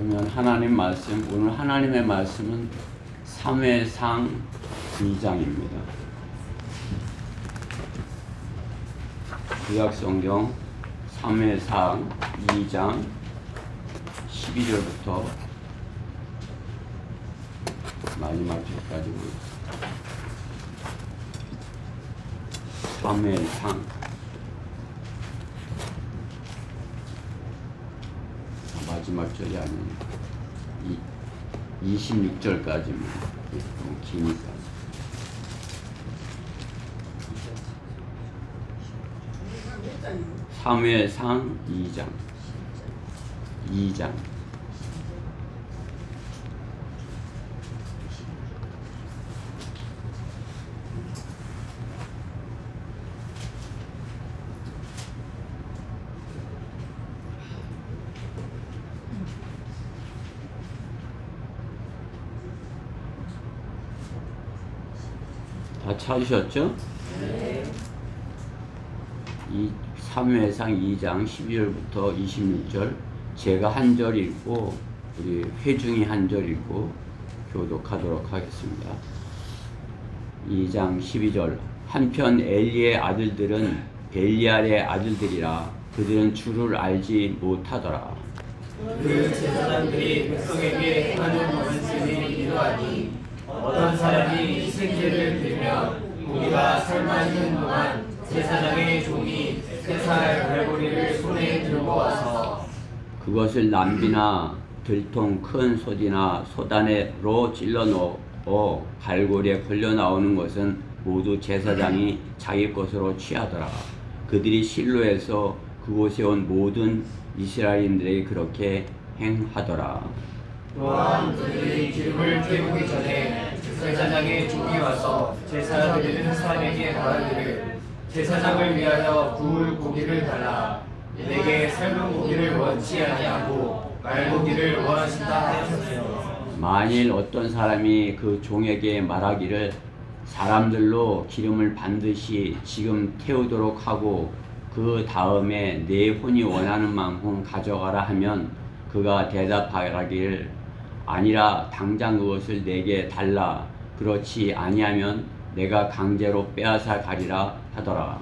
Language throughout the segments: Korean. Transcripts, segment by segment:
그러면 하나님 말씀, 오늘 하나님의 말씀은 사무엘상 2장입니다. 구약성경 사무엘상 2장 12절부터 마지막 절까지 사무엘상 마지막 절이 아니니까 26절까지입니다. 너무 기니까. 사무엘상 2장 다 찾으셨죠? 네. 이 사무엘상 2장 12절부터 26절 제가 한 절 읽고 우리 회중이 한 절 읽고 교독하도록 하겠습니다. 2장 12절 한편 엘리의 아들들은 벨리알의 아들들이라 그들은 주를 알지 못하더라. 그 제사장들이 백성에게 하는 말씀이 이러하니 어떤 사람이 희생제를 드리며 고기가 삶아있는 동안 제사장의 종이 새살 갈고리를 손에 들고 와서 그것을 남비나 들통 큰 솥이나 소단으로 찔러 넣어 갈고리에 걸려 나오는 것은 모두 제사장이 자기 것으로 취하더라. 그들이 실로에서 그곳에 온 모든 이스라엘인들에게 그렇게 행하더라. 또한 그들이 기름을 태우기 전에 제사장의 종이 와서 제사 드리는 사람에게 말하기를 제사장을 위하여 구울 고기를 달라. 내게 삶은 고기를 원치 아니하고 말고기를 원하신다 하였으며 만일 어떤 사람이 그 종에게 말하기를 사람들로 기름을 반드시 지금 태우도록 하고 그 다음에 내 혼이 원하는 만큼 가져가라 하면 그가 대답하기를 아니라 당장 그것을 내게 달라. 그렇지 아니하면 내가 강제로 빼앗아 가리라 하더라.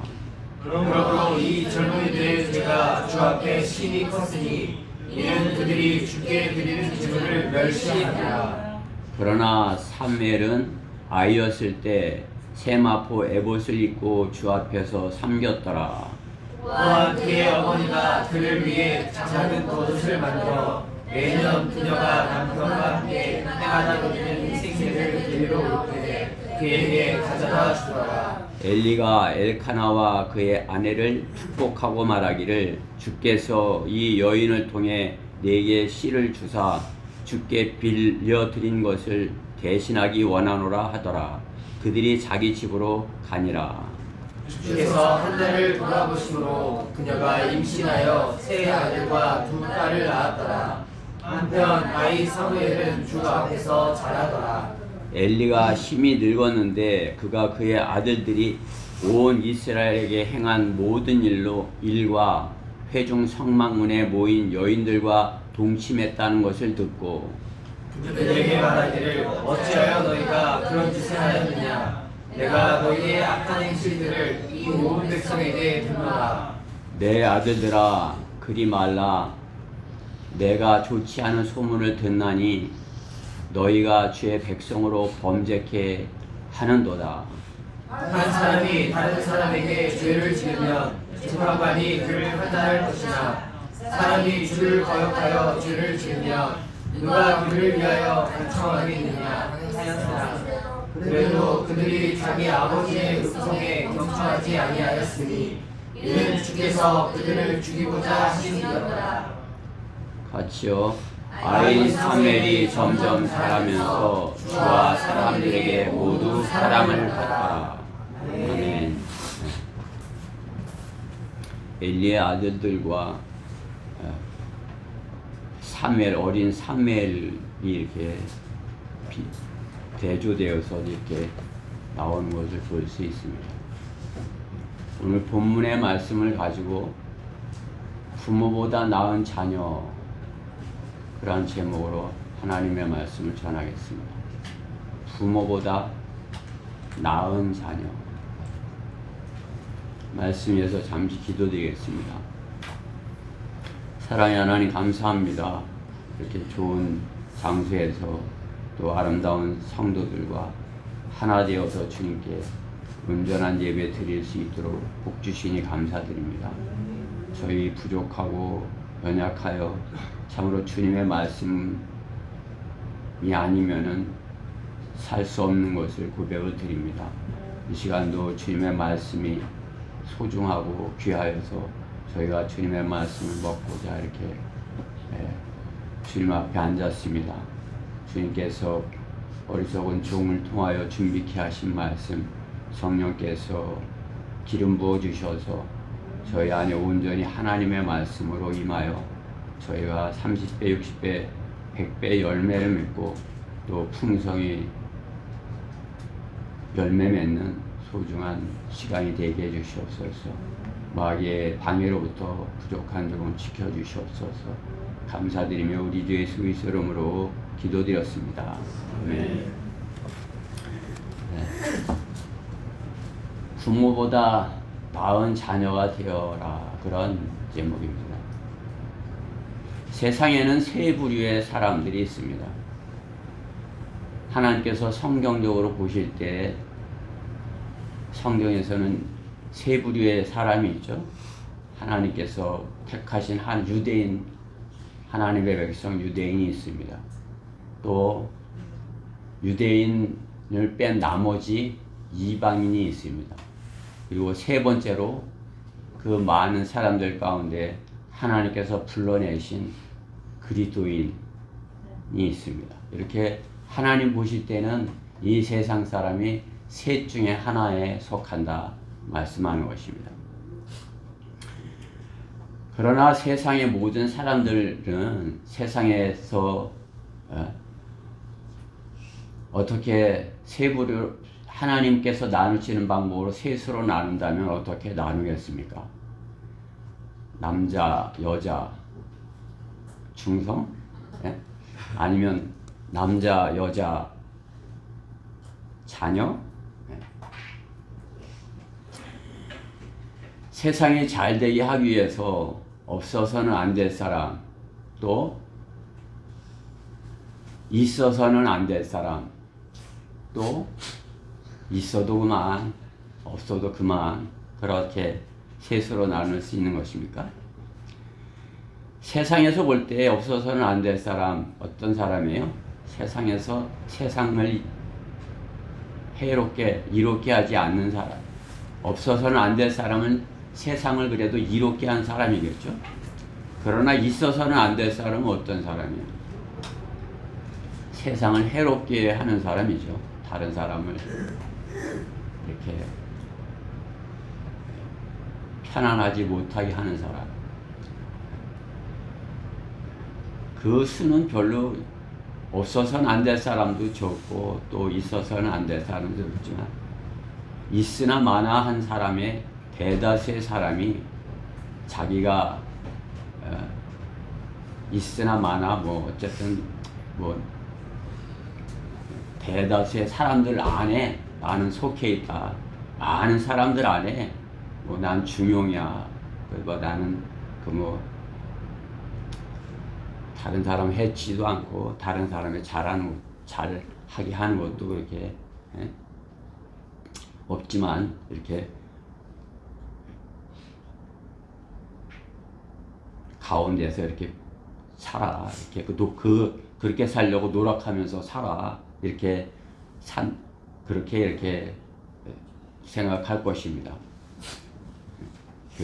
그러므로 이 젊은이들의 죄가 주 앞에 심히 컸으니 이는 그들이 주께 드리는 제물을 멸시하니라. 그러나 사무엘은 아이였을 때 세마포 에봇을 입고 주 앞에서 섬겼더라. 또한 그의 어머니가 그를 위해 작은 겉옷을 만들어 매년 그녀가 남편과 함께 해마다 드리는 희생제를 드리러 올 때 그에게 가져다 주더라. 엘리가 엘카나와 그의 아내를 축복하고 말하기를 주께서 이 여인을 통해 내게 씨를 주사 주께 빌려드린 것을 대신하기 원하노라 하더라. 그들이 자기 집으로 가니라. 주께서 한 달을 돌아보심으로 그녀가 임신하여 세 아들과 두 딸을 낳았더라. 한편 아이 사무엘은 주 앞에서 자라더라. 엘리가 심히 늙었는데 그가 그의 아들들이 온 이스라엘에게 행한 모든 일과 회중 성막문에 모인 여인들과 동침했다는 것을 듣고 그들에게 말하기를 어찌하여 너희가 그런 짓을 하였느냐. 내가 너희의 악한 행실들을 이 온 백성에게 듣노라. 내 아들들아 그리 말라. 내가 좋지 않은 소문을 듣나니 너희가 주의 백성으로 범죄케 하는도다. 한 사람이 다른 사람에게 죄를 지으면 재판관이 그를 판단할 것이나 사람이 주를 거역하여 죄를 지으면 누가 그를 위하여 간청하겠느냐 하였으나 그래도 그들이 자기 아버지의 읍성에 경청하지 아니하였으니 이는 주께서 그들을 죽이고자 하심이었다. 같이요. 아이 사무엘이 점점 자라면서 주와 사람들에게 모두 사랑을 받더라. 아멘. 엘리의 아들들과 사무엘 어린 사무엘이 이렇게 대조되어서 이렇게 나오는 것을 볼 수 있습니다. 오늘 본문의 말씀을 가지고 부모보다 나은 자녀 그러한 제목으로 하나님의 말씀을 전하겠습니다. 부모보다 나은 자녀. 말씀 위해서 잠시 기도드리겠습니다. 사랑의 하나님 감사합니다. 이렇게 좋은 장소에서 또 아름다운 성도들과 하나 되어서 주님께 온전한 예배 드릴 수 있도록 복 주시니 감사드립니다. 저희 부족하고 연약하여 참으로 주님의 말씀이 아니면은 살 수 없는 것을 고백을 드립니다. 이 시간도 주님의 말씀이 소중하고 귀하여서 저희가 주님의 말씀을 먹고자 이렇게 주님 앞에 앉았습니다. 주님께서 어리석은 종을 통하여 준비케 하신 말씀, 성령께서 기름 부어 주셔서 저희 안에 온전히 하나님의 말씀으로 임하여 저희가 30배, 60배, 100배 열매를 맺고 또 풍성히 열매 맺는 소중한 시간이 되게 해주시옵소서. 마귀의 방해로부터 부족한 점을 지켜주시옵소서. 감사드리며 우리 주 예수 그리스도 이름으로 기도드렸습니다. 아멘. 부모보다 나은 자녀가 되어라, 그런 제목입니다. 세상에는 세 부류의 사람들이 있습니다. 하나님께서 성경적으로 보실 때 성경에서는 세 부류의 사람이 있죠. 하나님께서 택하신 한 유대인, 하나님의 백성 유대인이 있습니다. 또 유대인을 뺀 나머지 이방인이 있습니다. 그리고 세 번째로 그 많은 사람들 가운데 하나님께서 불러내신 그리스도인이 있습니다. 이렇게 하나님 보실 때는 이 세상 사람이 셋 중에 하나에 속한다 말씀하는 것입니다. 그러나 세상의 모든 사람들은 세상에서 어떻게 세 부류, 하나님께서 나누시는 방법으로 셋으로 나눈다면 어떻게 나누겠습니까? 남자, 여자, 중성? 아니면 남자, 여자, 자녀? 세상이 잘 되게 하기 위해서 없어서는 안 될 사람, 또 있어서는 안 될 사람, 또 있어도 그만, 없어도 그만, 그렇게 셋으로 나눌 수 있는 것입니까? 세상에서 볼 때 없어서는 안 될 사람, 어떤 사람이에요? 세상에서 세상을 해롭게, 이롭게 하지 않는 사람. 없어서는 안 될 사람은 세상을 그래도 이롭게 한 사람이겠죠. 그러나 있어서는 안 될 사람은 어떤 사람이에요? 세상을 해롭게 하는 사람이죠. 다른 사람을 이렇게 편안하지 못하게 하는 사람. 그 수는 별로 없어서는 안 될 사람도 적고 또 있어서는 안 될 사람도 있지만 있으나 마나 한 사람의 대다수의 사람이 자기가 있으나 마나 뭐 어쨌든 뭐 대다수의 사람들 안에 나는 속해 있다. 많은 사람들 안에 뭐 난 중용이야. 뭐 나는 그 뭐 다른 사람 해치지도 않고 다른 사람의 잘하게 하는 것도 그렇게 없지만 이렇게 가운데서 이렇게 살아. 이렇게 그렇게 살려고 노력하면서 살아. 이렇게 그렇게 이렇게 생각할 것입니다.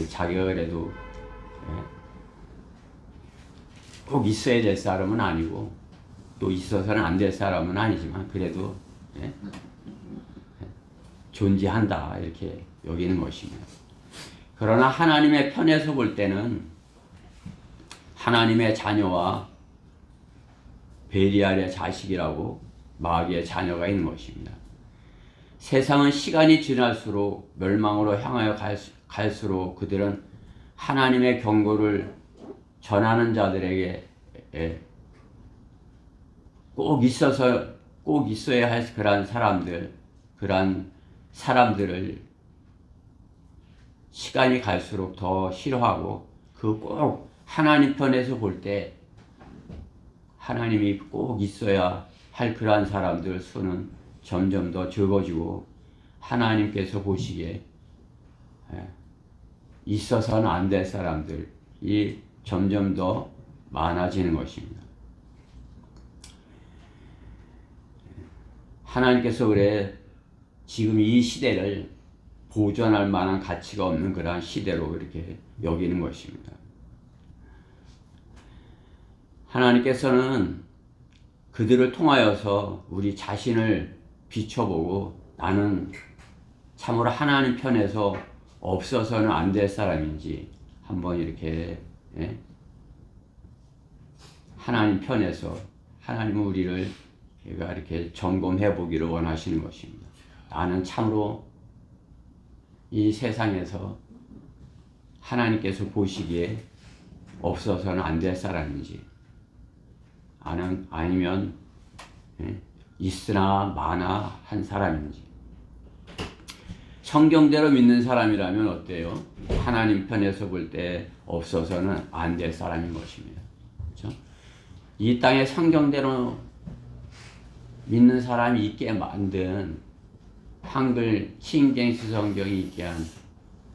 자기가 그래도 꼭 있어야 될 사람은 아니고 또 있어서는 안 될 사람은 아니지만 그래도 존재한다 이렇게 여기는 것입니다. 그러나 하나님의 편에서 볼 때는 하나님의 자녀와 베리알의 자식이라고 마귀의 자녀가 있는 것입니다. 세상은 시간이 지날수록 멸망으로 향하여 갈수록 그들은 하나님의 경고를 전하는 자들에게 꼭 있어야 할 그런 사람들을 시간이 갈수록 더 싫어하고, 그 꼭 하나님 편에서 볼 때 하나님이 꼭 있어야 할 그러한 사람들 수는 점점 더 적어지고, 하나님께서 보시기에 있어서는 안 될 사람들이 점점 더 많아지는 것입니다. 하나님께서 그래 지금 이 시대를 보존할 만한 가치가 없는 그러한 시대로 이렇게 여기는 것입니다. 하나님께서는 그들을 통하여서 우리 자신을 비춰보고, 나는 참으로 하나님 편에서 없어서는 안 될 사람인지 한번 이렇게 하나님 편에서 하나님은 우리를 이렇게 점검해 보기를 원하시는 것입니다. 나는 참으로 이 세상에서 하나님께서 보시기에 없어서는 안 될 사람인지, 아니면 있으나 마나 한 사람인지. 성경대로 믿는 사람이라면 어때요? 하나님 편에서 볼 때 없어서는 안 될 사람인 것입니다. 그렇죠? 이 땅에 성경대로 믿는 사람이 있게 만든, 한글 신경시 성경이 있게 한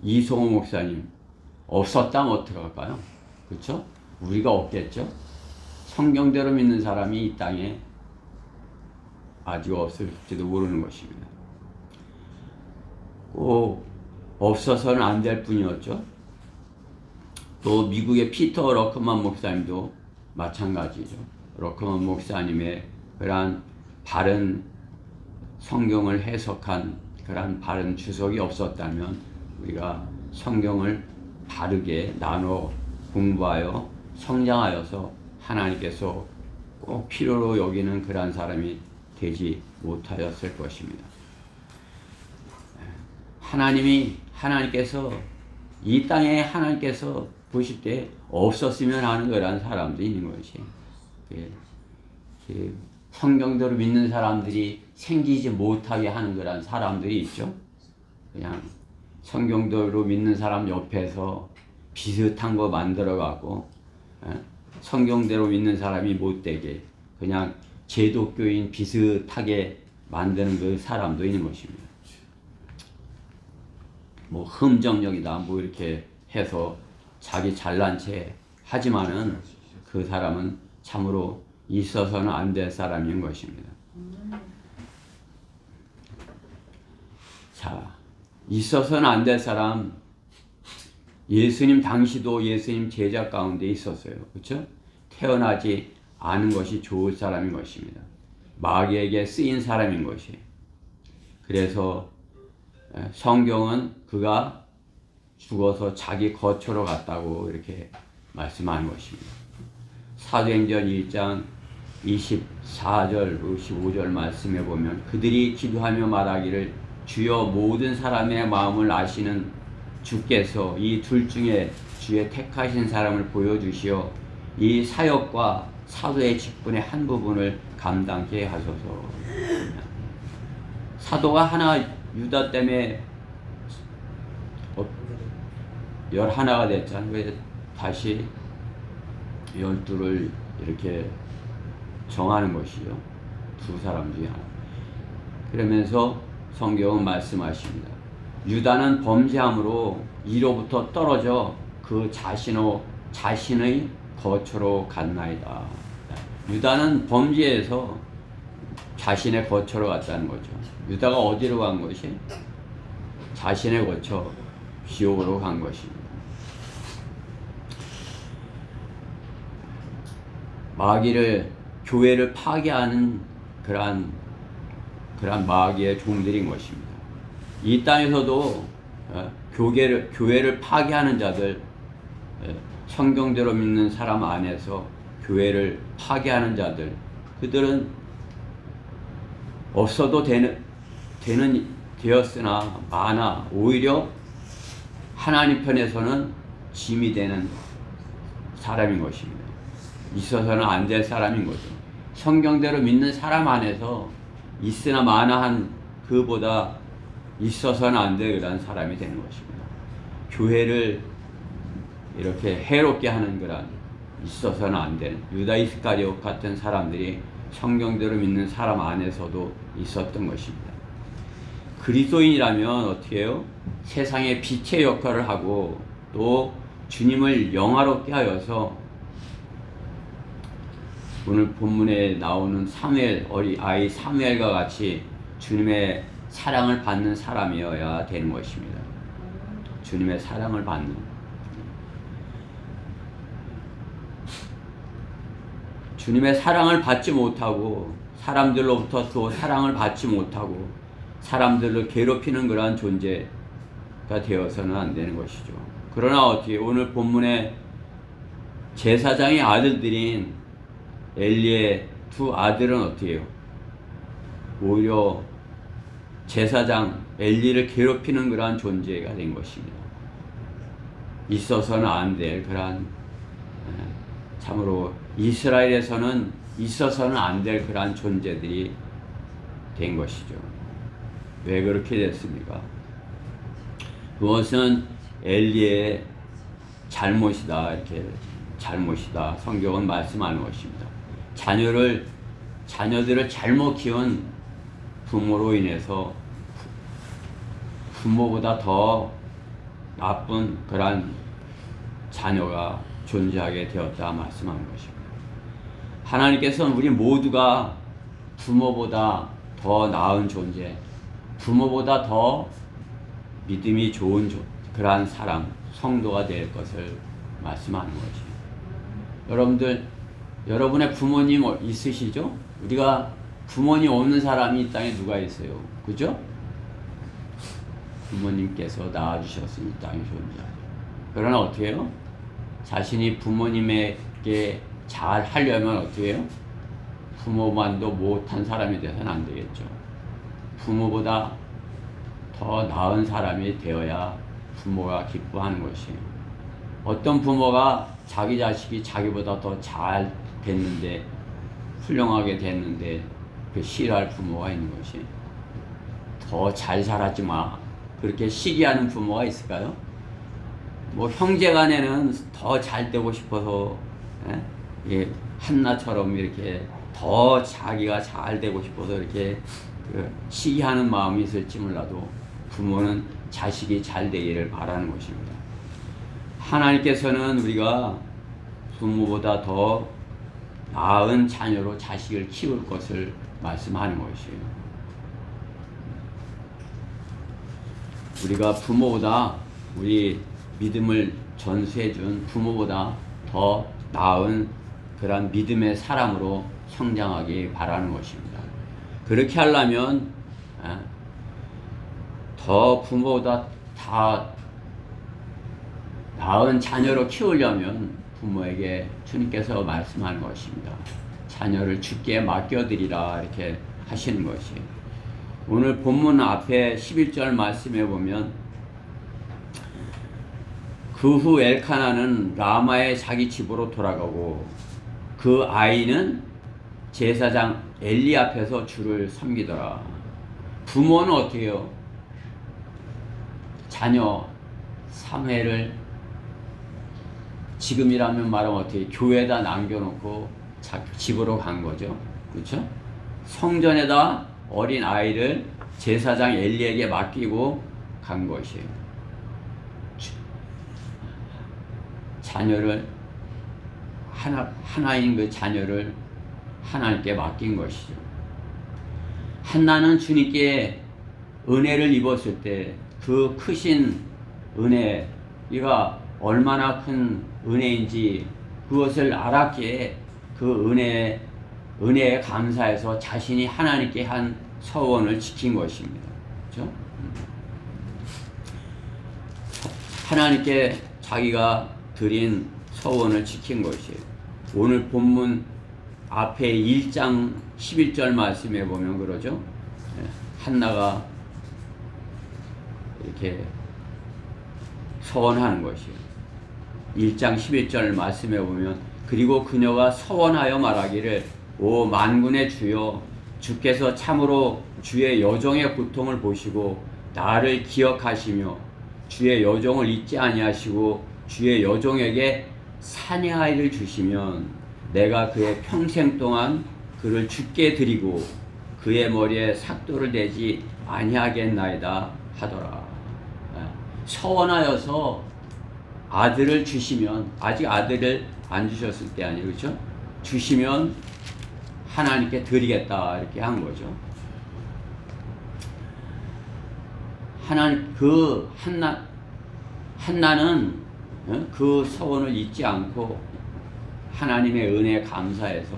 이송호 목사님 없었다면 어떡할까요? 그렇죠? 우리가 없겠죠? 성경대로 믿는 사람이 이 땅에 아직 없을지도 모르는 것입니다. 꼭 없어서는 안 될 뿐이었죠. 또 미국의 피터 러크만 목사님도 마찬가지죠. 러크만 목사님의 그러한 바른 성경을 해석한 그러한 바른 주석이 없었다면, 우리가 성경을 바르게 나눠 공부하여 성장하여서 하나님께서 꼭 필요로 여기는 그러한 사람이 되지 못하였을 것입니다. 하나님께서 이 땅에 하나님께서 보실 때 없었으면 하는 그러한 사람도 있는 것이, 성경대로 믿는 사람들이 생기지 못하게 하는 그러한 사람들이 있죠. 그냥 성경대로 믿는 사람 옆에서 비슷한 거 만들어가고, 성경대로 믿는 사람이 못되게 그냥 제독교인 비슷하게 만드는 그 사람도 있는 것입니다. 뭐 흠정력이다 뭐 이렇게 해서 자기 잘난 체 하지만은 그 사람은 참으로 있어서는 안 될 사람인 것입니다. 자, 있어서는 안 될 사람, 예수님 당시도 예수님 제자 가운데 있었어요. 그렇죠? 태어나지 않은 것이 좋을 사람인 것입니다. 마귀에게 쓰인 사람인 것이. 그래서 성경은 그가 죽어서 자기 거처로 갔다고 이렇게 말씀하는 것입니다. 사도행전 1장 24절, 25절 말씀해 보면, 그들이 기도하며 말하기를 주여 모든 사람의 마음을 아시는 주께서 이 둘 중에 주의 택하신 사람을 보여주시어 이 사역과 사도의 직분의 한 부분을 감당케 하소서. 사도가 하나 유다 때문에 11가 됐잖아요. 왜 다시 12를 이렇게 정하는 것이죠. 두 사람 중에 하나. 그러면서 성경은 말씀하십니다. 유다는 범죄함으로 이로부터 떨어져 그 자신의 거처로 갔나이다. 유다는 범죄에서 자신의 거처로 갔다는 거죠. 유다가 어디로 간 것이? 자신의 거처, 지옥으로 간 것입니다. 교회를 파괴하는 그러한 마귀의 종들인 것입니다. 이 땅에서도 교회를 파괴하는 자들, 성경대로 믿는 사람 안에서 교회를 파괴하는 자들, 그들은 없어도 되었으나 많아 오히려 하나님 편에서는 짐이 되는 사람인 것입니다. 있어서는 안 될 사람인 거죠. 성경대로 믿는 사람 안에서 있으나 마나한 그보다 있어서는 안 될 그런 사람이 되는 것입니다. 교회를 이렇게 해롭게 하는 그런 있어서는 안 되는 유다 이스카리옷 같은 사람들이 성경대로 믿는 사람 안에서도 있었던 것입니다. 그리스도인이라면 어떻게 해요? 세상의 빛의 역할을 하고 또 주님을 영화롭게 하여서 오늘 본문에 나오는 사무엘 아이 사무엘과 같이 주님의 사랑을 받는 사람이어야 되는 것입니다. 주님의 사랑을 받는. 주님의 사랑을 받지 못하고 사람들로부터 또 사랑을 받지 못하고 사람들을 괴롭히는 그러한 존재가 되어서는 안 되는 것이죠. 그러나 어떻게 오늘 본문에 제사장의 아들들인 엘리의 두 아들은 어떻게 해요? 오히려 제사장 엘리를 괴롭히는 그러한 존재가 된 것입니다. 있어서는 안 될 그러한 참으로 이스라엘에서는 있어서는 안 될 그러한 존재들이 된 것이죠. 왜 그렇게 됐습니까? 그것은 엘리의 잘못이다. 이렇게 잘못이다. 성경은 말씀하는 것입니다. 자녀들을 잘못 키운 부모로 인해서 부모보다 더 나쁜 그러한 자녀가 존재하게 되었다 말씀하는 것입니다. 하나님께서는 우리 모두가 부모보다 더 나은 존재, 부모보다 더 믿음이 좋은 그러한 사람, 성도가 될 것을 말씀하는 것이에요. 여러분의 부모님 있으시죠? 우리가 부모님 없는 사람이 이 땅에 누가 있어요? 그죠? 부모님께서 낳아주셨으니 이 땅에 존재하죠. 그러나 어떻게 해요? 자신이 부모님에게 잘 하려면 어떻게 해요? 부모만도 못한 사람이 되서는 안 되겠죠. 부모보다 더 나은 사람이 되어야 부모가 기뻐하는 것이에요. 어떤 부모가 자기 자식이 자기보다 더 잘 됐는데 훌륭하게 됐는데 그 싫어할 부모가 있는 것이 더 잘 살았지 마 그렇게 시기하는 부모가 있을까요? 뭐 형제간에는 더 잘 되고 싶어서 한나처럼 이렇게 더 자기가 잘 되고 싶어서 이렇게 시기하는 마음이 있을지 몰라도 부모는 자식이 잘 되기를 바라는 것입니다. 하나님께서는 우리가 부모보다 더 나은 자녀로 자식을 키울 것을 말씀하는 것이에요. 우리가 부모보다 우리 믿음을 전수해준 부모보다 더 나은 그런 믿음의 사람으로 성장하기 바라는 것입니다. 그렇게 하려면 더 부모보다 다 나은 자녀로 키우려면 부모에게 주님께서 말씀하는 것입니다. 자녀를 주께 맡겨드리라 이렇게 하시는 것이에요. 오늘 본문 앞에 11절 말씀에 보면 그 후 엘카나는 라마의 자기 집으로 돌아가고 그 아이는 제사장 엘리 앞에서 주를 섬기더라. 부모는 어떻게 해요? 자녀 사무엘을 지금이라면 말하면 어떻게 교회에다 남겨놓고 집으로 간 거죠. 그렇죠? 성전에다 어린 아이를 제사장 엘리에게 맡기고 간 것이에요. 자녀를 하나인 그 자녀를 하나님께 맡긴 것이죠. 한나는 주님께 은혜를 입었을 때 그 크신 은혜, 이가 얼마나 큰 은혜인지 그것을 알았기에 그 은혜에 감사해서 자신이 하나님께 한 서원을 지킨 것입니다. 그렇죠? 하나님께 자기가 드린 서원을 지킨 것이에요. 오늘 본문 앞에 1장 11절 말씀에 보면 그러죠. 한나가 이렇게 서원하는 것이에요. 1장 11절 말씀에 보면 그리고 그녀가 서원하여 말하기를 오 만군의 주여, 주께서 참으로 주의 여종의 고통을 보시고 나를 기억하시며 주의 여종을 잊지 아니하시고 주의 여종에게 사냥아이를 주시면 내가 그의 평생 동안 그를 주께 드리고 그의 머리에 삭도를 대지 아니하겠나이다 하더라. 서원하여서 아들을 주시면, 아직 아들을 안 주셨을 때 아니에요, 그렇죠? 주시면 하나님께 드리겠다 이렇게 한 거죠. 하나님 그 한나는 그 서원을 잊지 않고 하나님의 은혜에 감사해서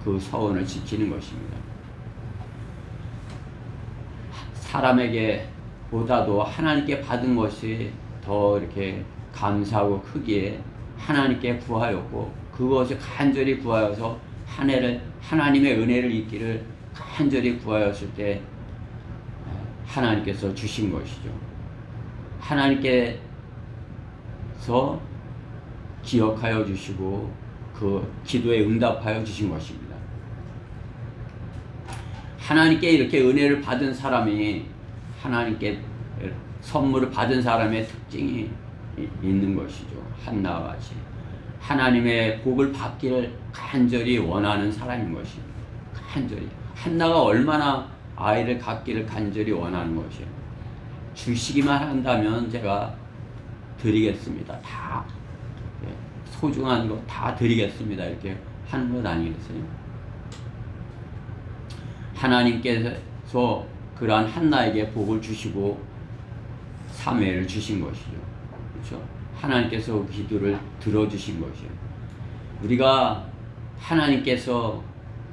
그 서원을 지키는 것입니다. 사람에게 보다도 하나님께 받은 것이 더 이렇게 감사하고 크기에 하나님께 구하였고, 그것을 간절히 구하여서 한 해를 하나님의 은혜를 잊기를 간절히 구하였을 때 하나님께서 주신 것이죠. 하나님께서 기억하여 주시고 그 기도에 응답하여 주신 것입니다. 하나님께 이렇게 은혜를 받은 사람이, 하나님께 선물을 받은 사람의 특징이 있는 것이죠. 한나와 같이 하나님의 복을 받기를 간절히 원하는 사람인 것입니다. 간절히. 한나가 얼마나 아이를 갖기를 간절히 원하는 것이에요. 주시기만 한다면 제가 드리겠습니다. 다 소중한 거 다 드리겠습니다. 이렇게 하는 것 아니겠어요? 하나님께서 그러한 한나에게 복을 주시고 사무엘을 주신 것이죠. 그렇죠? 하나님께서 그 기도를 들어주신 것이에요. 우리가 하나님께서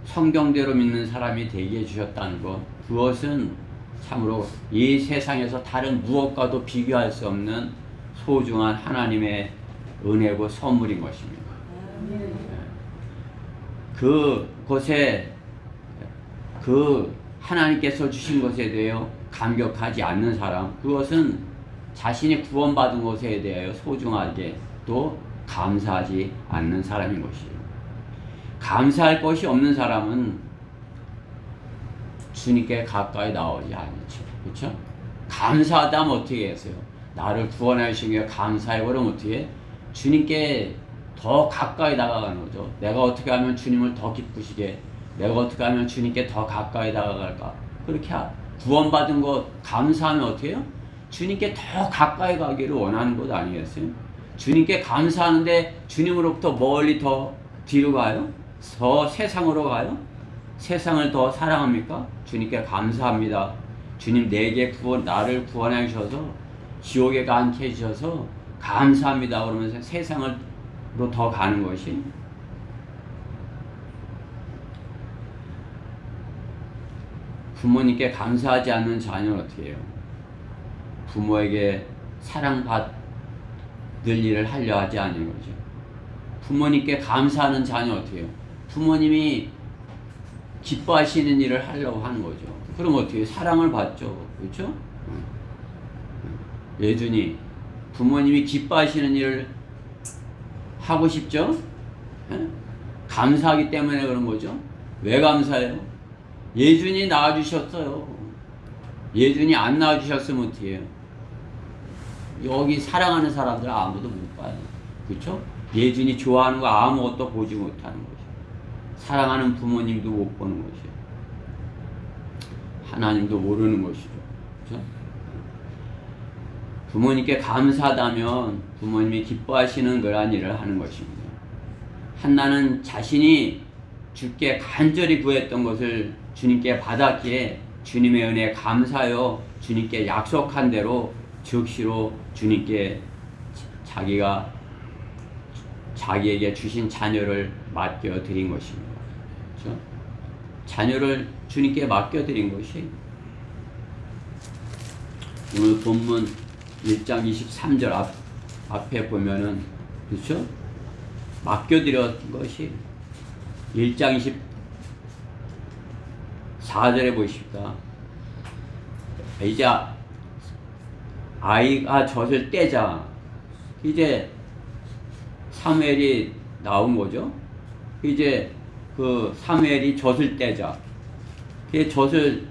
성경대로 믿는 사람이 되게 해주셨다는 것, 그것은 참으로 이 세상에서 다른 무엇과도 비교할 수 없는 소중한 하나님의 은혜고 선물인 것입니다. 그것에 그 하나님께서 주신 것에 대하여 감격하지 않는 사람, 그것은 자신이 구원받은 것에 대하여 소중하게 또 감사하지 않는 사람인 것이에요. 감사할 것이 없는 사람은 주님께 가까이 나오지 않죠. 그렇죠? 감사하다면 어떻게 했어요? 나를 구원해 주신 게 감사해. 그러면 어떻게 해? 주님께 더 가까이 다가가는 거죠. 내가 어떻게 하면 주님을 더 기쁘시게, 내가 어떻게 하면 주님께 더 가까이 다가갈까? 그렇게 구원받은 것 감사하면 어떻게 해요? 주님께 더 가까이 가기를 원하는 것 아니겠어요? 주님께 감사하는데 주님으로부터 멀리 더 뒤로 가요? 더 세상으로 가요? 세상을 더 사랑합니까? 주님께 감사합니다. 주님 내게 나를 구원해 주셔서 지옥에 가지 않게 해주셔서 감사합니다. 그러면서 세상으로 더 가는 것이, 부모님께 감사하지 않는 자녀는 어떻게 해요? 부모에게 사랑받을 일을 하려 하지 않는 거죠. 부모님께 감사하는 자녀는 어떻게 해요? 부모님이 기뻐하시는 일을 하려고 하는 거죠. 그럼 어떻게 해요? 사랑을 받죠. 그렇죠? 예준이 부모님이 기뻐하시는 일을 하고 싶죠? 감사하기 때문에 그런 거죠. 왜 감사해요? 예준이 낳아주셨어요. 예준이 안 낳아주셨으면 어떻게 해요? 여기 사랑하는 사람들 아무도 못 봐요. 그렇죠? 예준이 좋아하는 거 아무것도 보지 못하는 거죠. 사랑하는 부모님도 못 보는 것이에요. 하나님도 모르는 것이죠. 그렇죠? 부모님께 감사하다면 부모님이 기뻐하시는 그러한 일을 하는 것입니다. 한나는 자신이 주께 간절히 구했던 것을 주님께 받았기에 주님의 은혜에 감사하여 주님께 약속한 대로 즉시로 주님께 자기에게 주신 자녀를 맡겨드린 것입니다. 그렇죠? 자녀를 주님께 맡겨드린 것이 오늘 본문 1장 23절 앞에 보면은, 그렇죠? 맡겨드린 것이 1장 24절에 보십시다. 이제 아이가 젖을 떼자. 이제 사무엘이 나온 거죠. 이제 그 사무엘이 젖을 떼자. 그 젖을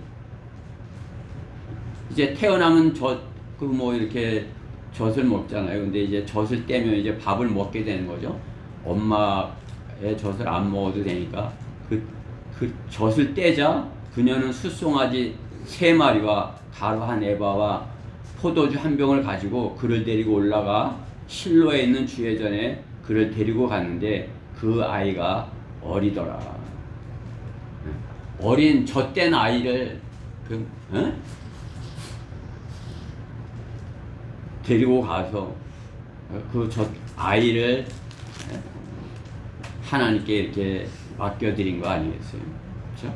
이제 태어나면 그 뭐 이렇게 젖을 먹잖아요. 근데 이제 젖을 떼면 이제 밥을 먹게 되는 거죠. 엄마의 젖을 안 먹어도 되니까 그 젖을 떼자 그녀는 숫송아지 3마리와 가루 한 에바와 포도주 한 병을 가지고 그를 데리고 올라가 실로에 있는 주회전에 그를 데리고 갔는데 그 아이가 어리더라. 어린 젖된 아이를 데리고 가서 그 아이를 하나님께 이렇게 맡겨드린 거 아니겠어요? 그렇죠?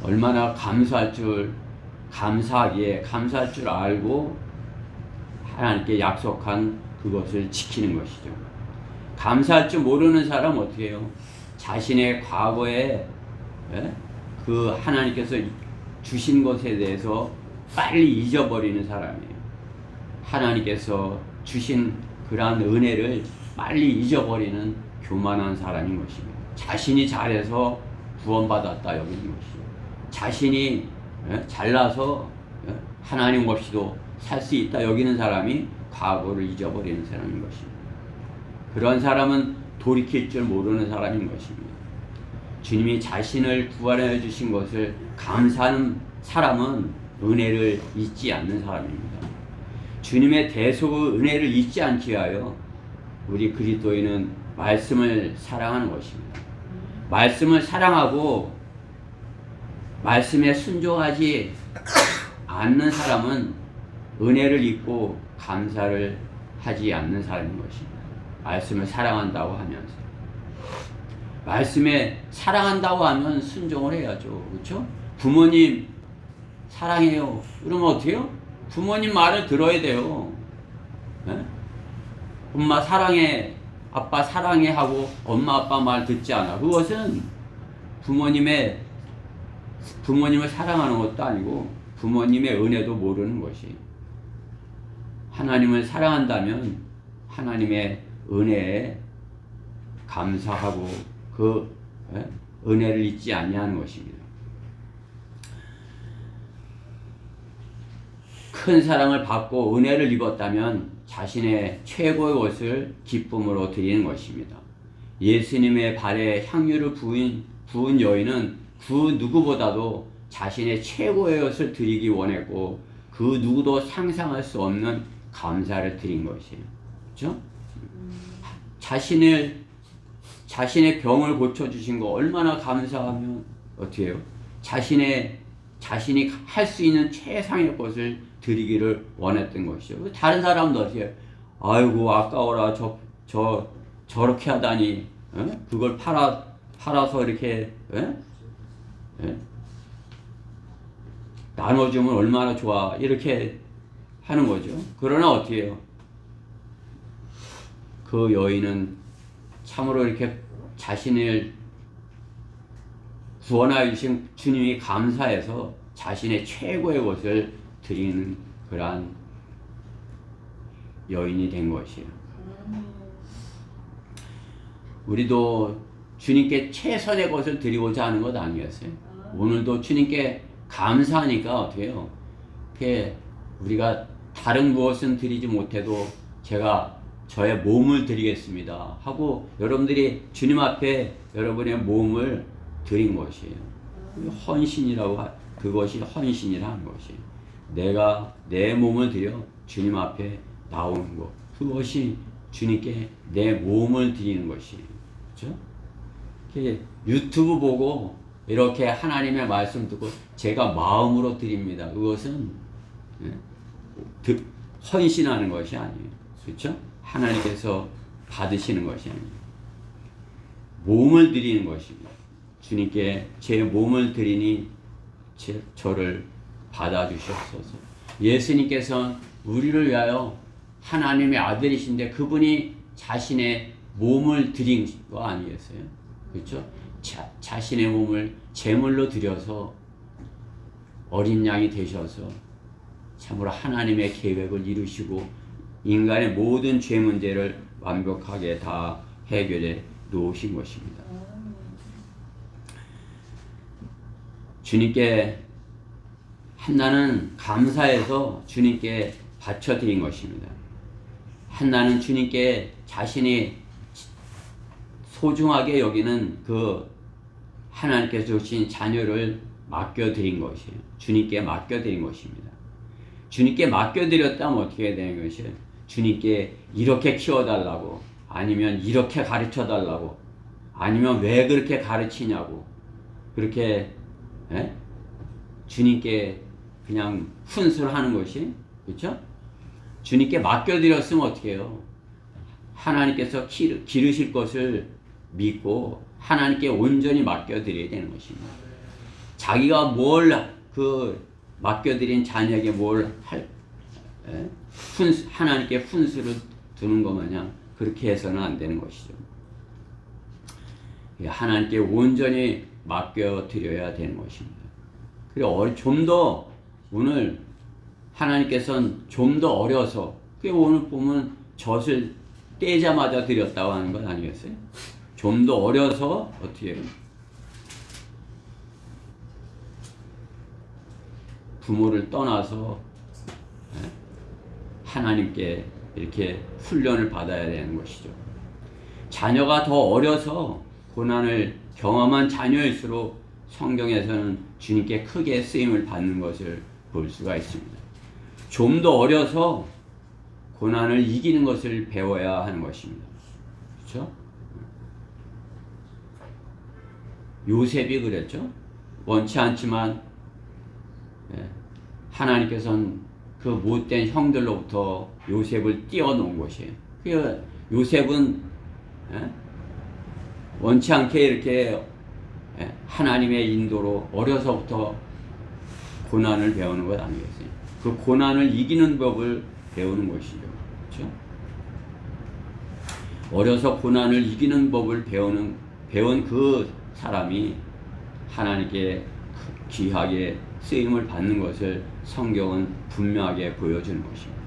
얼마나 감사할 줄 알고 하나님께 약속한 그것을 지키는 것이죠. 감사할 줄 모르는 사람 어떻게 해요? 자신의 과거에 그 하나님께서 주신 것에 대해서 빨리 잊어버리는 사람이에요. 하나님께서 주신 그러한 은혜를 빨리 잊어버리는 교만한 사람인 것입니다. 자신이 잘해서 구원받았다 여기는 것이죠. 자신이 잘나서 하나님 없이도 살 수 있다 여기는 사람이 과거를 잊어버리는 사람인 것입니다. 그런 사람은 돌이킬 줄 모르는 사람인 것입니다. 주님이 자신을 구원해 주신 것을 감사하는 사람은 은혜를 잊지 않는 사람입니다. 주님의 대속의 은혜를 잊지 않기 위하여 우리 그리스도인은 말씀을 사랑하는 것입니다. 말씀을 사랑하고 말씀에 순종하지 않는 사람은 은혜를 잊고 감사를 하지 않는 사람인 것입니다. 말씀을 사랑한다고 하면서 말씀에 사랑한다고 하면 순종을 해야죠. 그렇죠? 부모님 사랑해요. 그러면 어떻게 해요? 부모님 말을 들어야 돼요. 네? 엄마 사랑해, 아빠 사랑해 하고 엄마 아빠 말 듣지 않아. 그것은 부모님을 사랑하는 것도 아니고 부모님의 은혜도 모르는 것이. 하나님을 사랑한다면 하나님의 은혜에 감사하고 그 은혜를 잊지 아니하는 것입니다. 큰 사랑을 받고 은혜를 입었다면 자신의 최고의 것을 기쁨으로 드리는 것입니다. 예수님의 발에 향유를 부은 여인은 그 누구보다도 자신의 최고의 것을 드리기 원했고 그 누구도 상상할 수 없는 감사를 드린 것이에요. 그렇죠? 자신의 병을 고쳐주신 거 얼마나 감사하면 어떻게 해요? 자신이 할 수 있는 최상의 것을 드리기를 원했던 것이죠. 다른 사람도 어떻게 해요? 아이고 아까워라 저렇게 하다니 그걸 팔아서 이렇게 나눠주면 얼마나 좋아 이렇게 하는 거죠. 그러나 어떻게 해요? 그 여인은 참으로 이렇게 자신을 구원하여 주신 주님이 감사해서 자신의 최고의 것을 드리는 그러한 여인이 된 것이에요. 우리도 주님께 최선의 것을 드리고자 하는 것 아니겠어요? 오늘도 주님께 감사하니까 어떻게 해요? 우리가 다른 무엇은 드리지 못해도 제가 저의 몸을 드리겠습니다 하고 여러분들이 주님 앞에 여러분의 몸을 드린 것이에요. 그것이 헌신이라 하는 것이에요. 내가 내 몸을 드려 주님 앞에 나오는 것, 그것이 주님께 내 몸을 드리는 것이에요. 그렇죠? 유튜브 보고 이렇게 하나님의 말씀 듣고 제가 마음으로 드립니다. 그것은 헌신하는 것이 아니에요. 그렇죠? 하나님께서 받으시는 것이 아니에요. 몸을 드리는 것입니다. 주님께 제 몸을 드리니 저를 받아주시옵소서. 예수님께서는 우리를 위하여 하나님의 아들이신데 그분이 자신의 몸을 드린 거 아니겠어요? 그렇죠? 자신의 몸을 제물로 드려서 어린 양이 되셔서 참으로 하나님의 계획을 이루시고 인간의 모든 죄 문제를 완벽하게 다 해결해 놓으신 것입니다. 주님께 한나는 감사해서 주님께 바쳐드린 것입니다. 한나는 주님께 자신이 소중하게 여기는 그 하나님께서 주신 자녀를 맡겨드린 것이에요. 주님께 맡겨드린 것입니다. 주님께 맡겨드렸다면 어떻게 되는 것이에요? 주님께 이렇게 키워달라고, 아니면 이렇게 가르쳐달라고, 아니면 왜 그렇게 가르치냐고, 그렇게 주님께 그냥 훈수를 하는 것이, 그렇죠? 주님께 맡겨드렸으면 어떻게 해요? 하나님께서 기르실 것을 믿고 하나님께 온전히 맡겨드려야 되는 것입니다. 자기가 뭘 맡겨드린 자녀에게 뭘 하나님께 훈수를 두는 것 마냥 그렇게 해서는 안 되는 것이죠. 하나님께 온전히 맡겨드려야 되는 것입니다. 그리고 좀 더 오늘 하나님께서는 좀 더 어려서, 오늘 보면 젖을 떼자마자 드렸다고 하는 건 아니겠어요? 좀 더 어려서 어떻게 해요? 부모를 떠나서 하나님께 이렇게 훈련을 받아야 되는 것이죠. 자녀가 더 어려서 고난을 경험한 자녀일수록 성경에서는 주님께 크게 쓰임을 받는 것을 볼 수가 있습니다. 좀 더 어려서 고난을 이기는 것을 배워야 하는 것입니다. 그렇죠? 요셉이 그랬죠. 원치 않지만 하나님께서는 그 못된 형들로부터 요셉을 띄워놓은 것이에요. 그러니까 요셉은 원치 않게 이렇게 하나님의 인도로 어려서부터 고난을 배우는 것 아니겠어요? 그 고난을 이기는 법을 배우는 것이죠. 그렇죠? 어려서 고난을 이기는 법을 배운 그 사람이 하나님께 귀하게 쓰임을 받는 것을 성경은 분명하게 보여주는 것입니다.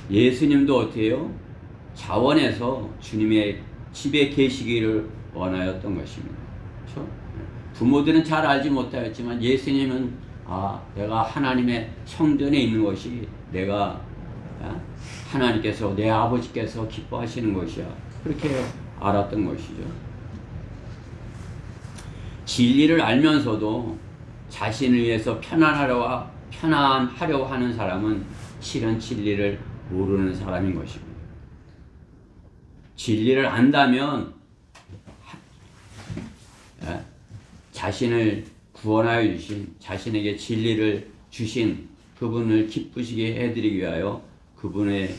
예수님도 어떻게 해요? 자원해서 주님의 집에 계시기를 원하였던 것입니다. 그렇죠? 부모들은 잘 알지 못하였지만 예수님은 내가 하나님의 성전에 있는 것이 내가 하나님께서, 내 아버지께서 기뻐하시는 것이야, 그렇게 알았던 것이죠. 진리를 알면서도 자신을 위해서 편안하려 하는 사람은 실은 진리를 모르는 사람인 것입니다. 진리를 안다면 자신을 구원하여 주신, 자신에게 진리를 주신 그분을 기쁘시게 해드리기 위하여 그분의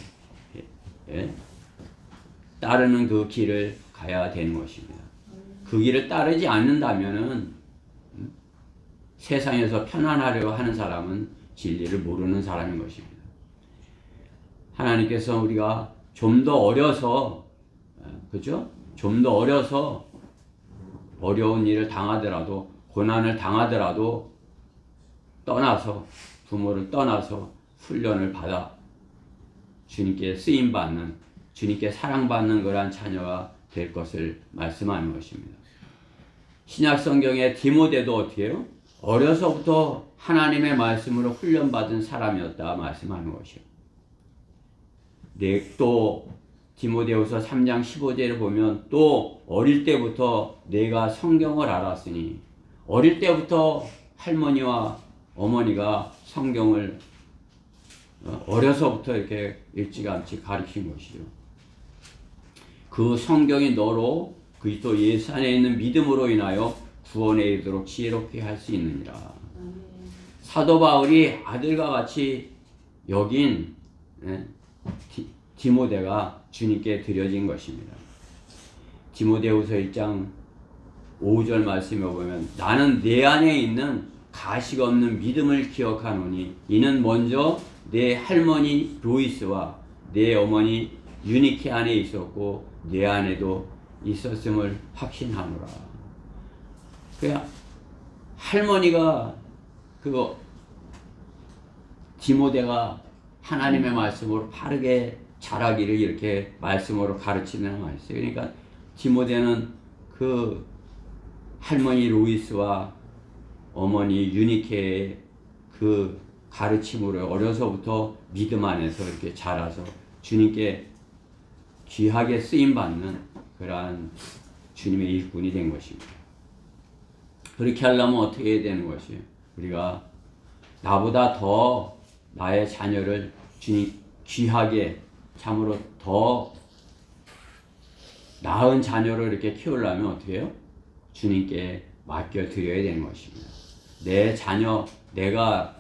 따르는 그 길을 가야 되는 것입니다. 그 길을 따르지 않는다면은 세상에서 편안하려 하는 사람은 진리를 모르는 사람인 것입니다. 하나님께서 우리가 좀 더 어려서, 그죠? 좀 더 어려서 어려운 일을 당하더라도, 고난을 당하더라도 떠나서, 부모를 떠나서 훈련을 받아 주님께 쓰임받는, 주님께 사랑받는 그러한 자녀가 될 것을 말씀하는 것입니다. 신약 성경의 디모데도 어떻게 해요? 어려서부터 하나님의 말씀으로 훈련받은 사람이었다 말씀하는 것이에요. 또 디모데후서 3장 15절을 보면, 또 어릴 때부터 내가 성경을 알았으니, 어릴 때부터 할머니와 어머니가 성경을 어려서부터 이렇게 일찌감치 가르친 것이죠. 그 성경이 너로 그리스도 예수 안에 있는 믿음으로 인하여 구원에 이르도록 지혜롭게 할 수 있느니라. 사도 바울이 아들과 같이 여긴 디모데가 주님께 드려진 것입니다. 디모데후서 1장 5절 말씀에 보면, 나는 내 안에 있는 가식 없는 믿음을 기억하노니 이는 먼저 내 할머니 로이스와 내 어머니 유니케 안에 있었고 내 안에도 있었음을 확신하노라. 그냥 할머니가 디모데가 하나님의 말씀으로 바르게 자라기를 이렇게 말씀으로 가르치는 말이었어요. 그러니까 디모데는 그 할머니 로이스와 어머니 유니케의 그 가르침으로 어려서부터 믿음 안에서 이렇게 자라서 주님께 귀하게 쓰임받는 그러한 주님의 일꾼이 된 것입니다. 그렇게 하려면 어떻게 해야 되는 것이에요? 우리가 나보다 더 나의 자녀를 주님 귀하게 참으로 더 나은 자녀로 이렇게 키우려면 어떻게 해요? 주님께 맡겨드려야 되는 것입니다. 내 자녀, 내가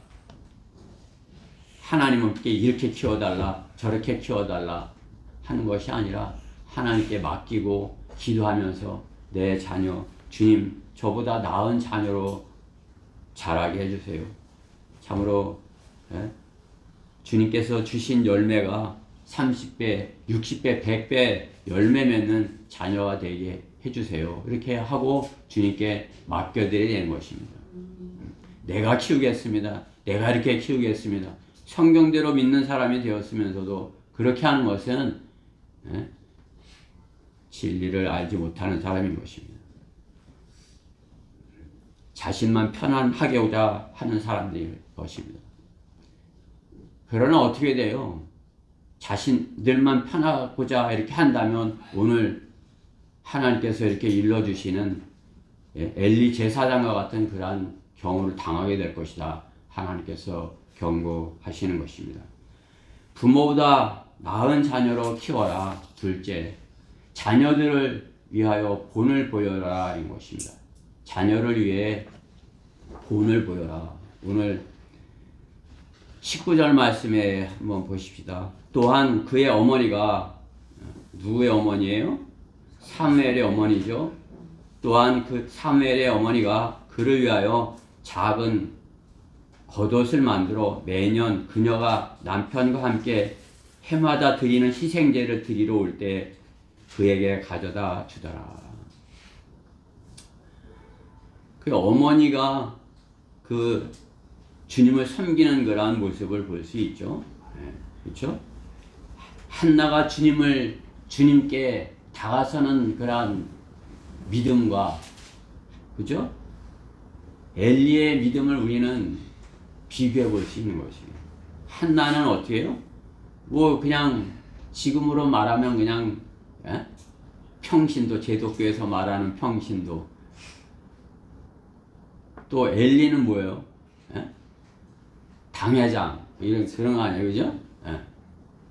하나님께 이렇게 키워달라, 저렇게 키워달라 하는 것이 아니라 하나님께 맡기고 기도하면서 내 자녀, 주님, 저보다 나은 자녀로 자라게 해주세요. 참으로 주님께서 주신 열매가 30배, 60배, 100배 열매 맺는 자녀가 되게 해주세요. 이렇게 하고 주님께 맡겨드려야 되는 것입니다. 내가 키우겠습니다. 내가 이렇게 키우겠습니다. 성경대로 믿는 사람이 되었으면서도 그렇게 하는 것은 진리를 알지 못하는 사람인 것입니다. 자신만 편안하게오자 하는 사람들일 것입니다. 그러나 어떻게 돼요? 자신들만 편하고자 이렇게 한다면 오늘 하나님께서 이렇게 일러주시는 엘리 제사장과 같은 그러한 경우를 당하게 될 것이다. 하나님께서 경고하시는 것입니다. 부모보다 나은 자녀로 키워라. 둘째, 자녀들을 위하여 본을 보여라. 인 것입니다. 자녀를 위해 본을 보여라. 오늘 19절 말씀에 한번 보십시다. 또한 그의 어머니가 누구의 어머니예요? 사무엘의 어머니죠. 또한 그 사무엘의 어머니가 그를 위하여 작은 겉옷을 만들어 매년 그녀가 남편과 함께 해마다 드리는 희생제를 드리러 올 때 그에게 가져다 주더라. 그 어머니가 그 주님을 섬기는 그러한 모습을 볼 수 있죠. 그렇죠? 한나가 주님께 다가서는 그러한 믿음과, 그죠? 엘리의 믿음을 우리는 비교해 볼 수 있는 것이에요. 한나는 어떻게 해요? 뭐 그냥 지금으로 말하면 그냥 평신도, 제독교에서 말하는 평신도. 또 엘리는 뭐예요? 당회장 이런 그런 거 아니에요, 그죠?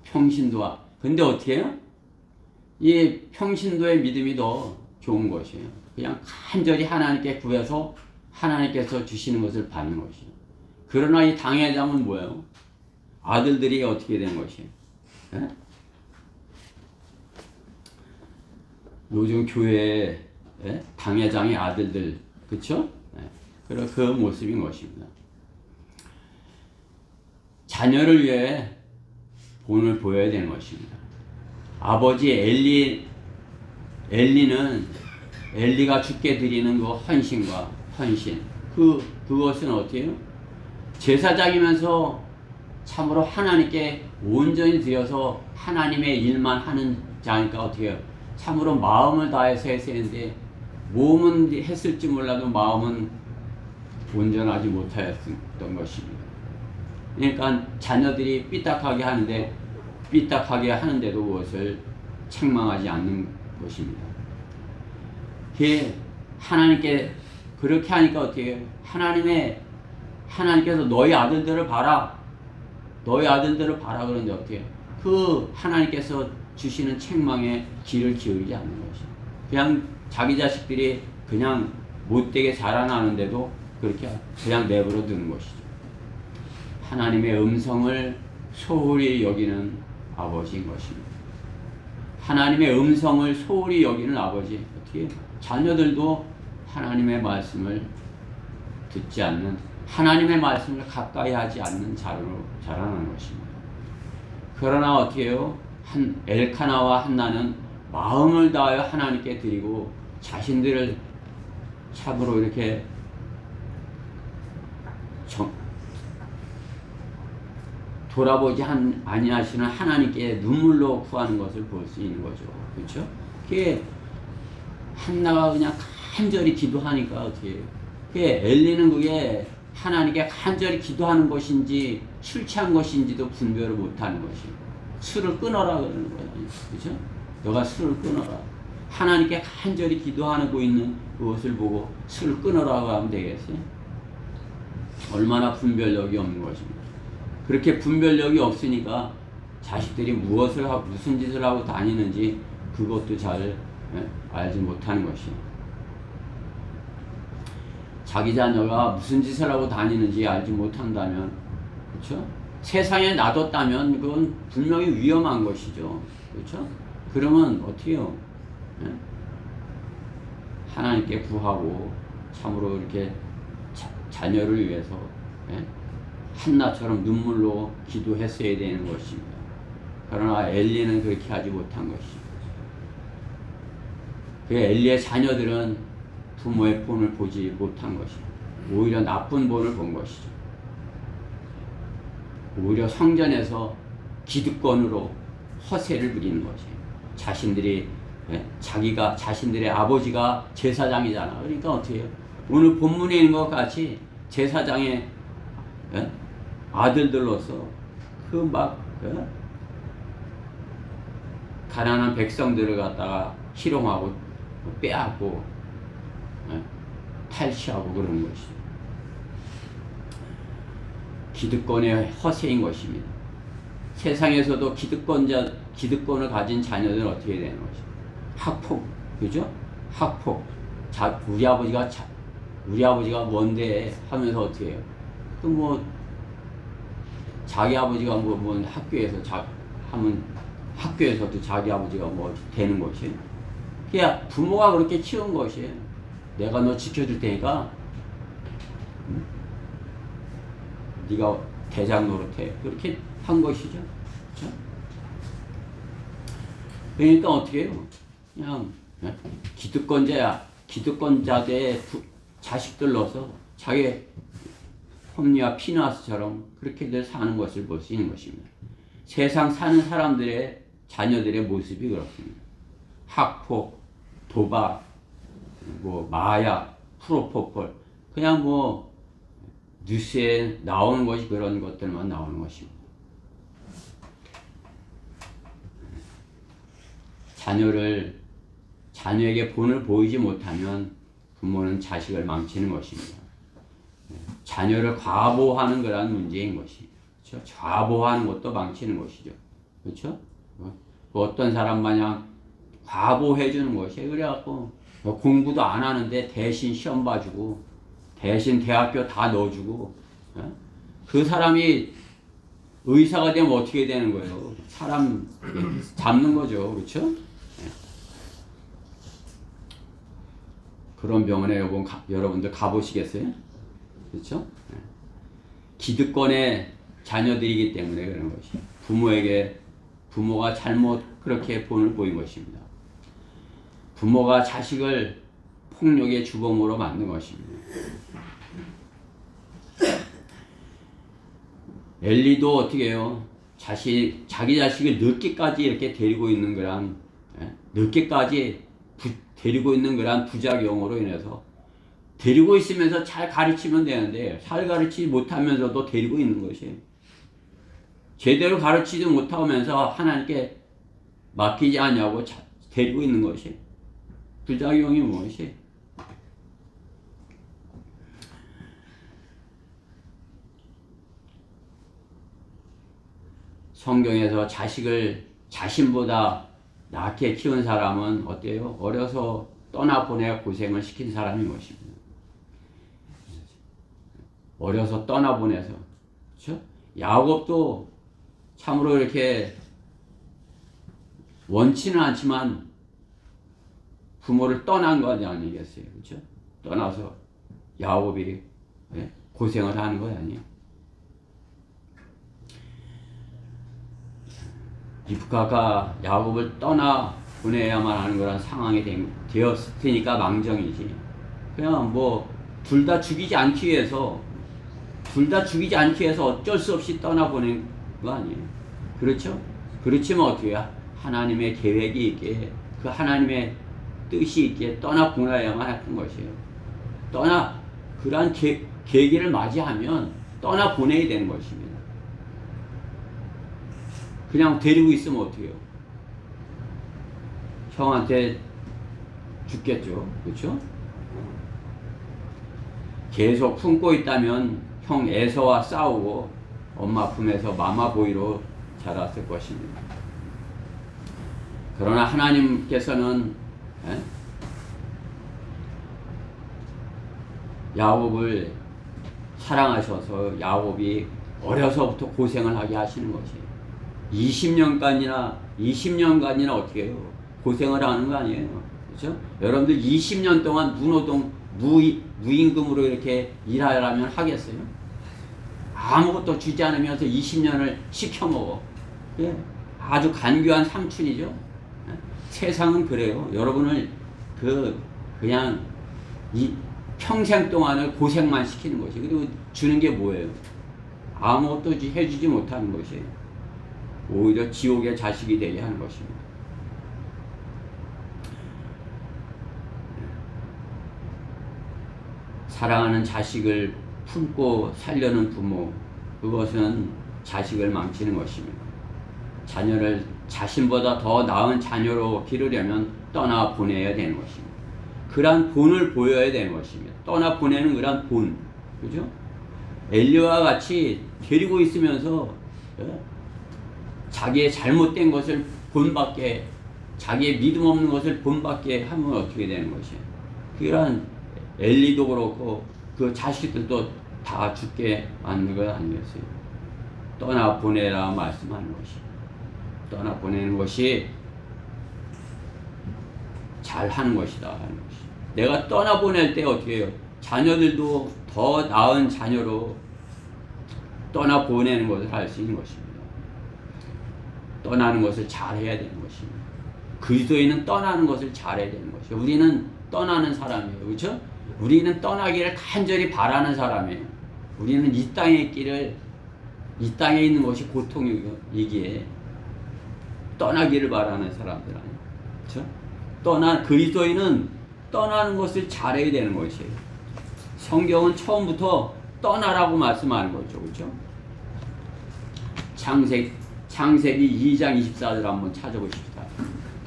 평신도와. 근데 어떻게 해요? 이 평신도의 믿음이 더 좋은 것이에요. 그냥 간절히 하나님께 구해서 하나님께서 주시는 것을 받는 것이에요. 그러나 이 당회장은 뭐예요? 아들들이 어떻게 된 것이에요? 요즘 교회에 당회장의 아들들, 그렇죠? 그 모습인 것입니다. 자녀를 위해 본을 보여야 되는 것입니다. 아버지 엘리는 엘리가 주께 드리는 그 헌신과 헌신, 그것은 어떻게 해요? 제사장이면서 참으로 하나님께 온전히 드려서 하나님의 일만 하는 자니까 어떻게 해요? 참으로 마음을 다해서 했어야 했는데 몸은 했을지 몰라도 마음은 온전하지 못하였던 것입니다. 그러니까 자녀들이 삐딱하게 하는데도 그것을 책망하지 않는 것입니다. 그게 하나님께 그렇게 하니까 어떻게 해요? 하나님께서 너희 아들들을 봐라. 그런데 어떻게 해요? 그 하나님께서 주시는 책망에 귀를 기울이지 않는 것이에요. 그냥 자기 자식들이 그냥 못되게 자라나는데도 그렇게 그냥 내버려 두는 것이죠. 하나님의 음성을 소홀히 여기는 아버지인 것입니다. 하나님의 음성을 소홀히 여기는 아버지, 어떻게 자녀들도 하나님의 말씀을 듣지 않는, 하나님의 말씀을 가까이 하지 않는 자로 자라나는 것입니다. 그러나 어떻게 해요? 엘카나와 한나는 마음을 다하여 하나님께 드리고 자신들을 참으로 이렇게 돌아보지 아니하시는 하나님께 눈물로 구하는 것을 볼 수 있는 거죠. 그렇죠? 그게 한나가 그냥 간절히 기도하니까 어떻게 해요? 그게 엘리는 그게 하나님께 간절히 기도하는 것인지 술 취한 것인지도 분별을 못하는 것이에요. 술을 끊어라 그러는 거예요. 그렇죠? 너가 술을 끊어라. 하나님께 간절히 기도하고 있는 그것을 보고 술을 끊어라고 하면 되겠어요? 얼마나 분별력이 없는 것입니다. 그렇게 분별력이 없으니까 자식들이 무엇을 하고 무슨 짓을 하고 다니는지 그것도 잘 알지 못하는 것이에요. 자기 자녀가 무슨 짓을 하고 다니는지 알지 못한다면, 그렇죠? 세상에 놔뒀다면 그건 분명히 위험한 것이죠. 그렇죠? 그러면 어떻게 해요? 하나님께 구하고 참으로 이렇게 자녀를 위해서 한나처럼 눈물로 기도했어야 되는 것입니다. 그러나 엘리는 그렇게 하지 못한 것입니다. 그 엘리의 자녀들은 부모의 본을 보지 못한 것이죠. 오히려 나쁜 본을 본 것이죠. 오히려 성전에서 기득권으로 허세를 부리는 것이에요. 자신들이 자신들의 아버지가 제사장이잖아. 그러니까 어떻게 해요? 오늘 본문에 있는 것 같이 제사장의 아들들로서 가난한 백성들을 갖다가 희롱하고 빼앗고 탈취하고 그러는 것이죠. 기득권의 허세인 것입니다. 세상에서도 기득권을 가진 자녀들은 어떻게 되는 것이죠? 학폭, 그죠? 학폭. 우리 아버지가 뭔데 하면서 어떻게 해요? 자기 아버지가 학교에서 하면 학교에서도 자기 아버지가 되는 것이에요. 그냥 부모가 그렇게 키운 것이에요. 내가 너 지켜줄 테니까 네가 대장 노릇해. 그렇게 한 것이죠. 그렇죠? 그러니까 어떻게 해요? 그냥 기득권자들의 자식들로서 자기 홈리와 피나스처럼 그렇게들 사는 것을 볼 수 있는 것입니다. 세상 사는 사람들의 자녀들의 모습이 그렇습니다. 학폭, 도박, 마약, 프로포폴, 그냥 뉴스에 나오는 것이 그런 것들만 나오는 것입니다. 자녀에게 본을 보이지 못하면 부모는 자식을 망치는 것입니다. 자녀를 과보하는 그런 문제인 것입니다. 그렇죠? 좌보하는 것도 망치는 것이죠. 그렇죠? 어떤 사람 마냥 과보해 주는 것이에요. 그래갖고 공부도 안 하는데 대신 시험 봐주고 대신 대학교 다 넣어주고 그 사람이 의사가 되면 어떻게 되는 거예요? 사람 잡는 거죠. 그렇죠? 그런 병원에 여러분들 가보시겠어요? 그렇죠? 기득권의 자녀들이기 때문에 그런 것이 부모가 잘못 그렇게 본을 보인 것입니다. 부모가 자식을 폭력의 주범으로 만든 것입니다. 엘리도 어떻게 해요? 자기 자식을 늦게까지 이렇게 데리고 있는 거란, 늦게까지 데리고 있는 거란 부작용으로 인해서 데리고 있으면서 잘 가르치면 되는데 잘 가르치지 못하면서도 데리고 있는 것이 제대로 가르치지 못하면서 하나님께 맡기지 않냐고 데리고 있는 것이 부작용이 무엇이? 성경에서 자식을 자신보다 낳게 키운 사람은 어때요? 어려서 떠나보내 고생을 시킨 사람인 것입니다. 어려서 떠나보내서. 그렇죠? 야곱도 참으로 이렇게 원치는 않지만 부모를 떠난 거 아니겠어요? 그렇죠? 떠나서 야곱이 고생을 하는 거 아니에요? 리브카가 야곱을 떠나 보내야만 하는 거란 상황이 되었을 테니까 망정이지. 그냥 둘 다 죽이지 않기 위해서 어쩔 수 없이 떠나보낸 거 아니에요. 그렇죠? 그렇지만 어떻게 해요? 하나님의 계획이 있게 그 하나님의 뜻이 있기에 떠나 보내야만 하는 것이에요. 그러한 계기를 맞이하면 떠나 보내야 되는 것입니다. 그냥 데리고 있으면 어떻게 해요? 형한테 죽겠죠. 그렇죠? 계속 품고 있다면 형 에서와 싸우고 엄마 품에서 마마보이로 자랐을 것입니다. 그러나 하나님께서는 야곱을 사랑하셔서 야곱이 어려서부터 고생을 하게 하시는 것이에요. 20년간이나 어떻게 해요? 고생을 하는 거 아니에요. 그렇죠? 여러분들 20년 동안 무노동, 무임금으로 이렇게 일하려면 하겠어요? 아무것도 주지 않으면서 20년을 시켜먹어. 예? 아주 간교한 삼촌이죠. 예? 세상은 그래요. 여러분을 그냥 이 평생 동안을 고생만 시키는 것이. 그리고 주는 게 뭐예요? 아무것도 해주지 못하는 것이에요. 오히려 지옥의 자식이 되게 하는 것입니다. 사랑하는 자식을 품고 살려는 부모, 그것은 자식을 망치는 것입니다. 자녀를 자신보다 더 나은 자녀로 기르려면 떠나 보내야 되는 것입니다. 그러한 본을 보여야 되는 것입니다. 떠나 보내는 그러한 본, 그죠? 엘리와 같이 데리고 있으면서 자기의 잘못된 것을 본받게, 자기의 믿음 없는 것을 본받게 하면 어떻게 되는 것이에요? 그러한 엘리도 그렇고 그 자식들도 다 죽게 만든 것 아니겠어요? 떠나 보내라 말씀하는 것이. 떠나 보내는 것이 잘하는 것이다 하는 것이. 내가 떠나 보낼 때 어떻게 해요? 자녀들도 더 나은 자녀로 떠나 보내는 것을 할 수 있는 것입니다. 떠나는 것을 잘해야 되는 것입니다. 그리스도인은 떠나는 것을 잘해야 되는 것이에요. 우리는 떠나는 사람이에요. 그렇죠? 우리는 떠나기를 간절히 바라는 사람이에요. 우리는 이 땅에 있는 것이 고통이기에 떠나기를 바라는 사람들 아니에요. 그렇죠? 그리스도인은 떠나는 것을 잘해야 되는 것이에요. 성경은 처음부터 떠나라고 말씀하는 거죠. 그렇죠? 창세기 2장 24절 한번 찾아보십시다.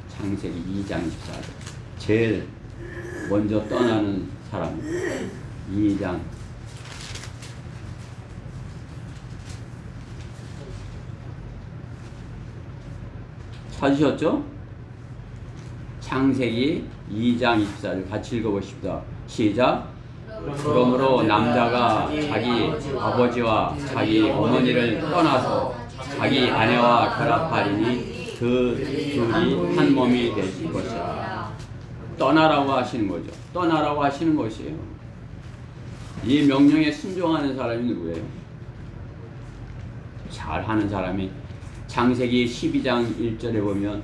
창세기 2장 24절. 제일 먼저 떠나는 사람. 2장. 찾으셨죠? 창세기 2장 24절 같이 읽어보십시다. 시작. 그러므로 남자가 자기 아버지와 자기 어머니를 떠나서 자기 아내와 결합하리니 그 둘이 한 몸이 되실 것이라. 떠나라고 하시는 거죠. 떠나라고 하시는 것이에요. 이 명령에 순종하는 사람이 누구예요? 잘하는 사람이. 창세기 12장 1절에 보면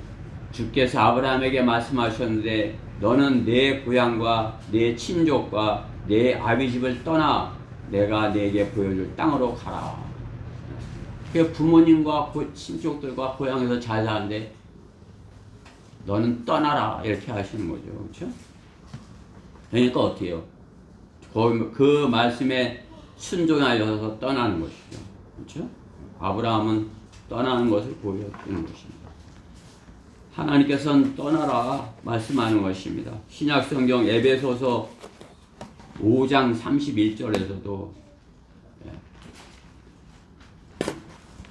주께서 아브라함에게 말씀하셨는데 너는 내 고향과 내 친족과 내 아비 집을 떠나 내가 네게 보여줄 땅으로 가라. 부모님과 친족들과 고향에서 잘 사는데 너는 떠나라 이렇게 하시는 거죠. 그렇죠? 그러니까 어떻게 해요? 그 말씀에 순종하여서 떠나는 것이죠. 그렇죠? 아브라함은 떠나는 것을 보여주는 것입니다. 하나님께서는 떠나라 말씀하는 것입니다. 신약성경 에베소서 5장 31절에서도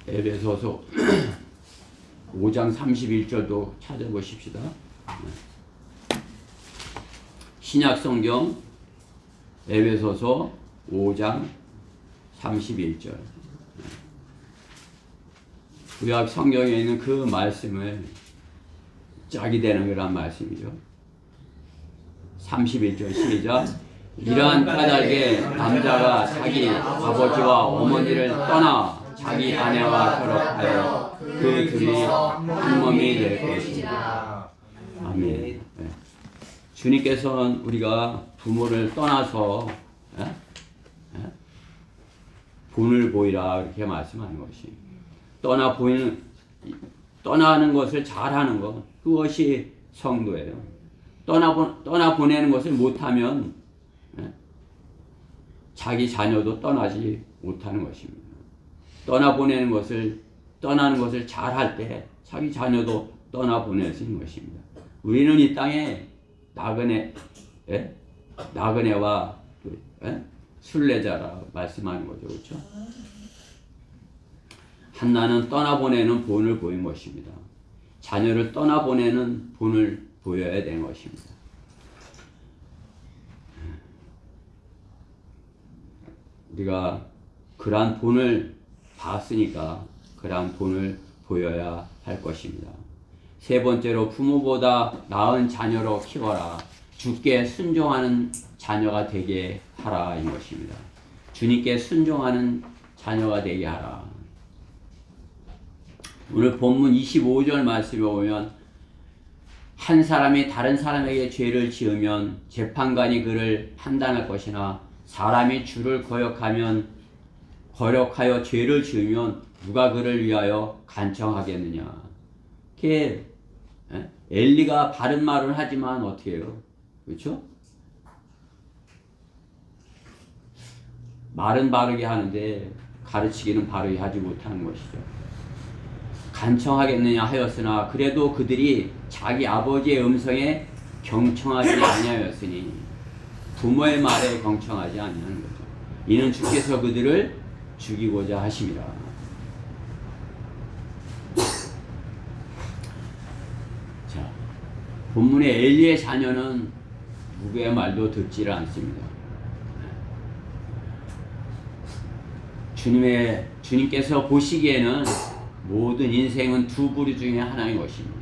에베소서 5장 31절도 찾아보십시다. 신약성경 에베소서 5장 31절. 구약 성경에 있는 그 말씀을 짝이 되는 그런 말씀이죠. 31절 시작. 이러한 까닭에 남자가 자기 아버지와 어머니를 떠나 자기 아내와 결합하여 그 둘이 한 몸이 될 것입니다. 아멘. 네. 주님께서는 우리가 부모를 떠나서 본을 보이라 이렇게 말씀하는 것이. 떠나는 것을 잘하는 것, 그것이 성도예요. 떠나보내는 것을 못하면 예, 자기 자녀도 떠나지 못하는 것입니다. 떠나는 것을 잘 할 때 자기 자녀도 떠나보낼 수 있는 것입니다. 우리는 이 땅에 나그네와 순례자라 말씀하는 거죠. 그렇죠? 한나는 떠나보내는 본을 보인 것입니다. 자녀를 떠나보내는 본을 보여야 되는 것입니다. 우리가 그러한 본을 봤으니까 그러한 본을 보여야 할 것입니다. 세 번째로 부모보다 나은 자녀로 키워라. 주께 순종하는 자녀가 되게 하라 인 것입니다. 주님께 순종하는 자녀가 되게 하라. 오늘 본문 25절 말씀에 보면 한 사람이 다른 사람에게 죄를 지으면 재판관이 그를 판단할 것이나 사람이 주를 거역하여 죄를 지으면 누가 그를 위하여 간청하겠느냐. 이렇게 엘리가 바른 말을 하지만 어떻게 해요? 그렇죠? 말은 바르게 하는데 가르치기는 바르게 하지 못하는 것이죠. 간청하겠느냐 하였으나 그래도 그들이 자기 아버지의 음성에 경청하지 아니하였으니 부모의 말에 경청하지 아니하는 거죠. 이는 주께서 그들을 죽이고자 하심이라. 자, 본문의 엘리의 자녀는 누구의 말도 듣지를 않습니다. 주님께서 보시기에는 모든 인생은 두 부류 중에 하나인 것입니다.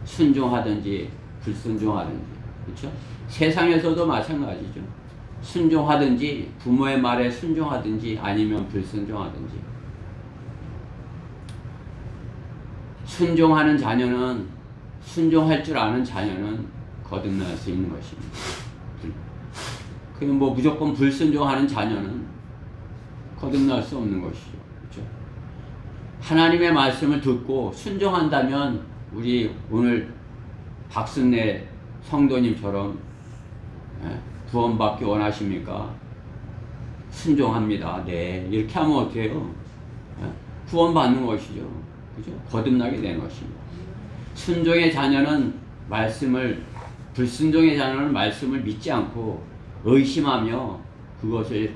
순종하든지 불순종하든지. 그렇죠? 세상에서도 마찬가지죠. 순종하든지 부모의 말에 순종하든지 아니면 불순종하든지. 순종하는 자녀는 순종할 줄 아는 자녀는 거듭날 수 있는 것입니다. 그럼 무조건 불순종하는 자녀는 거듭날 수 없는 것이죠. 그렇죠? 하나님의 말씀을 듣고 순종한다면 우리 오늘 박순례 성도님처럼 구원받기 원하십니까? 순종합니다. 네. 이렇게 하면 어떻게 해요? 구원받는 것이죠. 그죠? 거듭나게 되는 것입니다. 순종의 자녀는 불순종의 자녀는 말씀을 믿지 않고 의심하며 그것을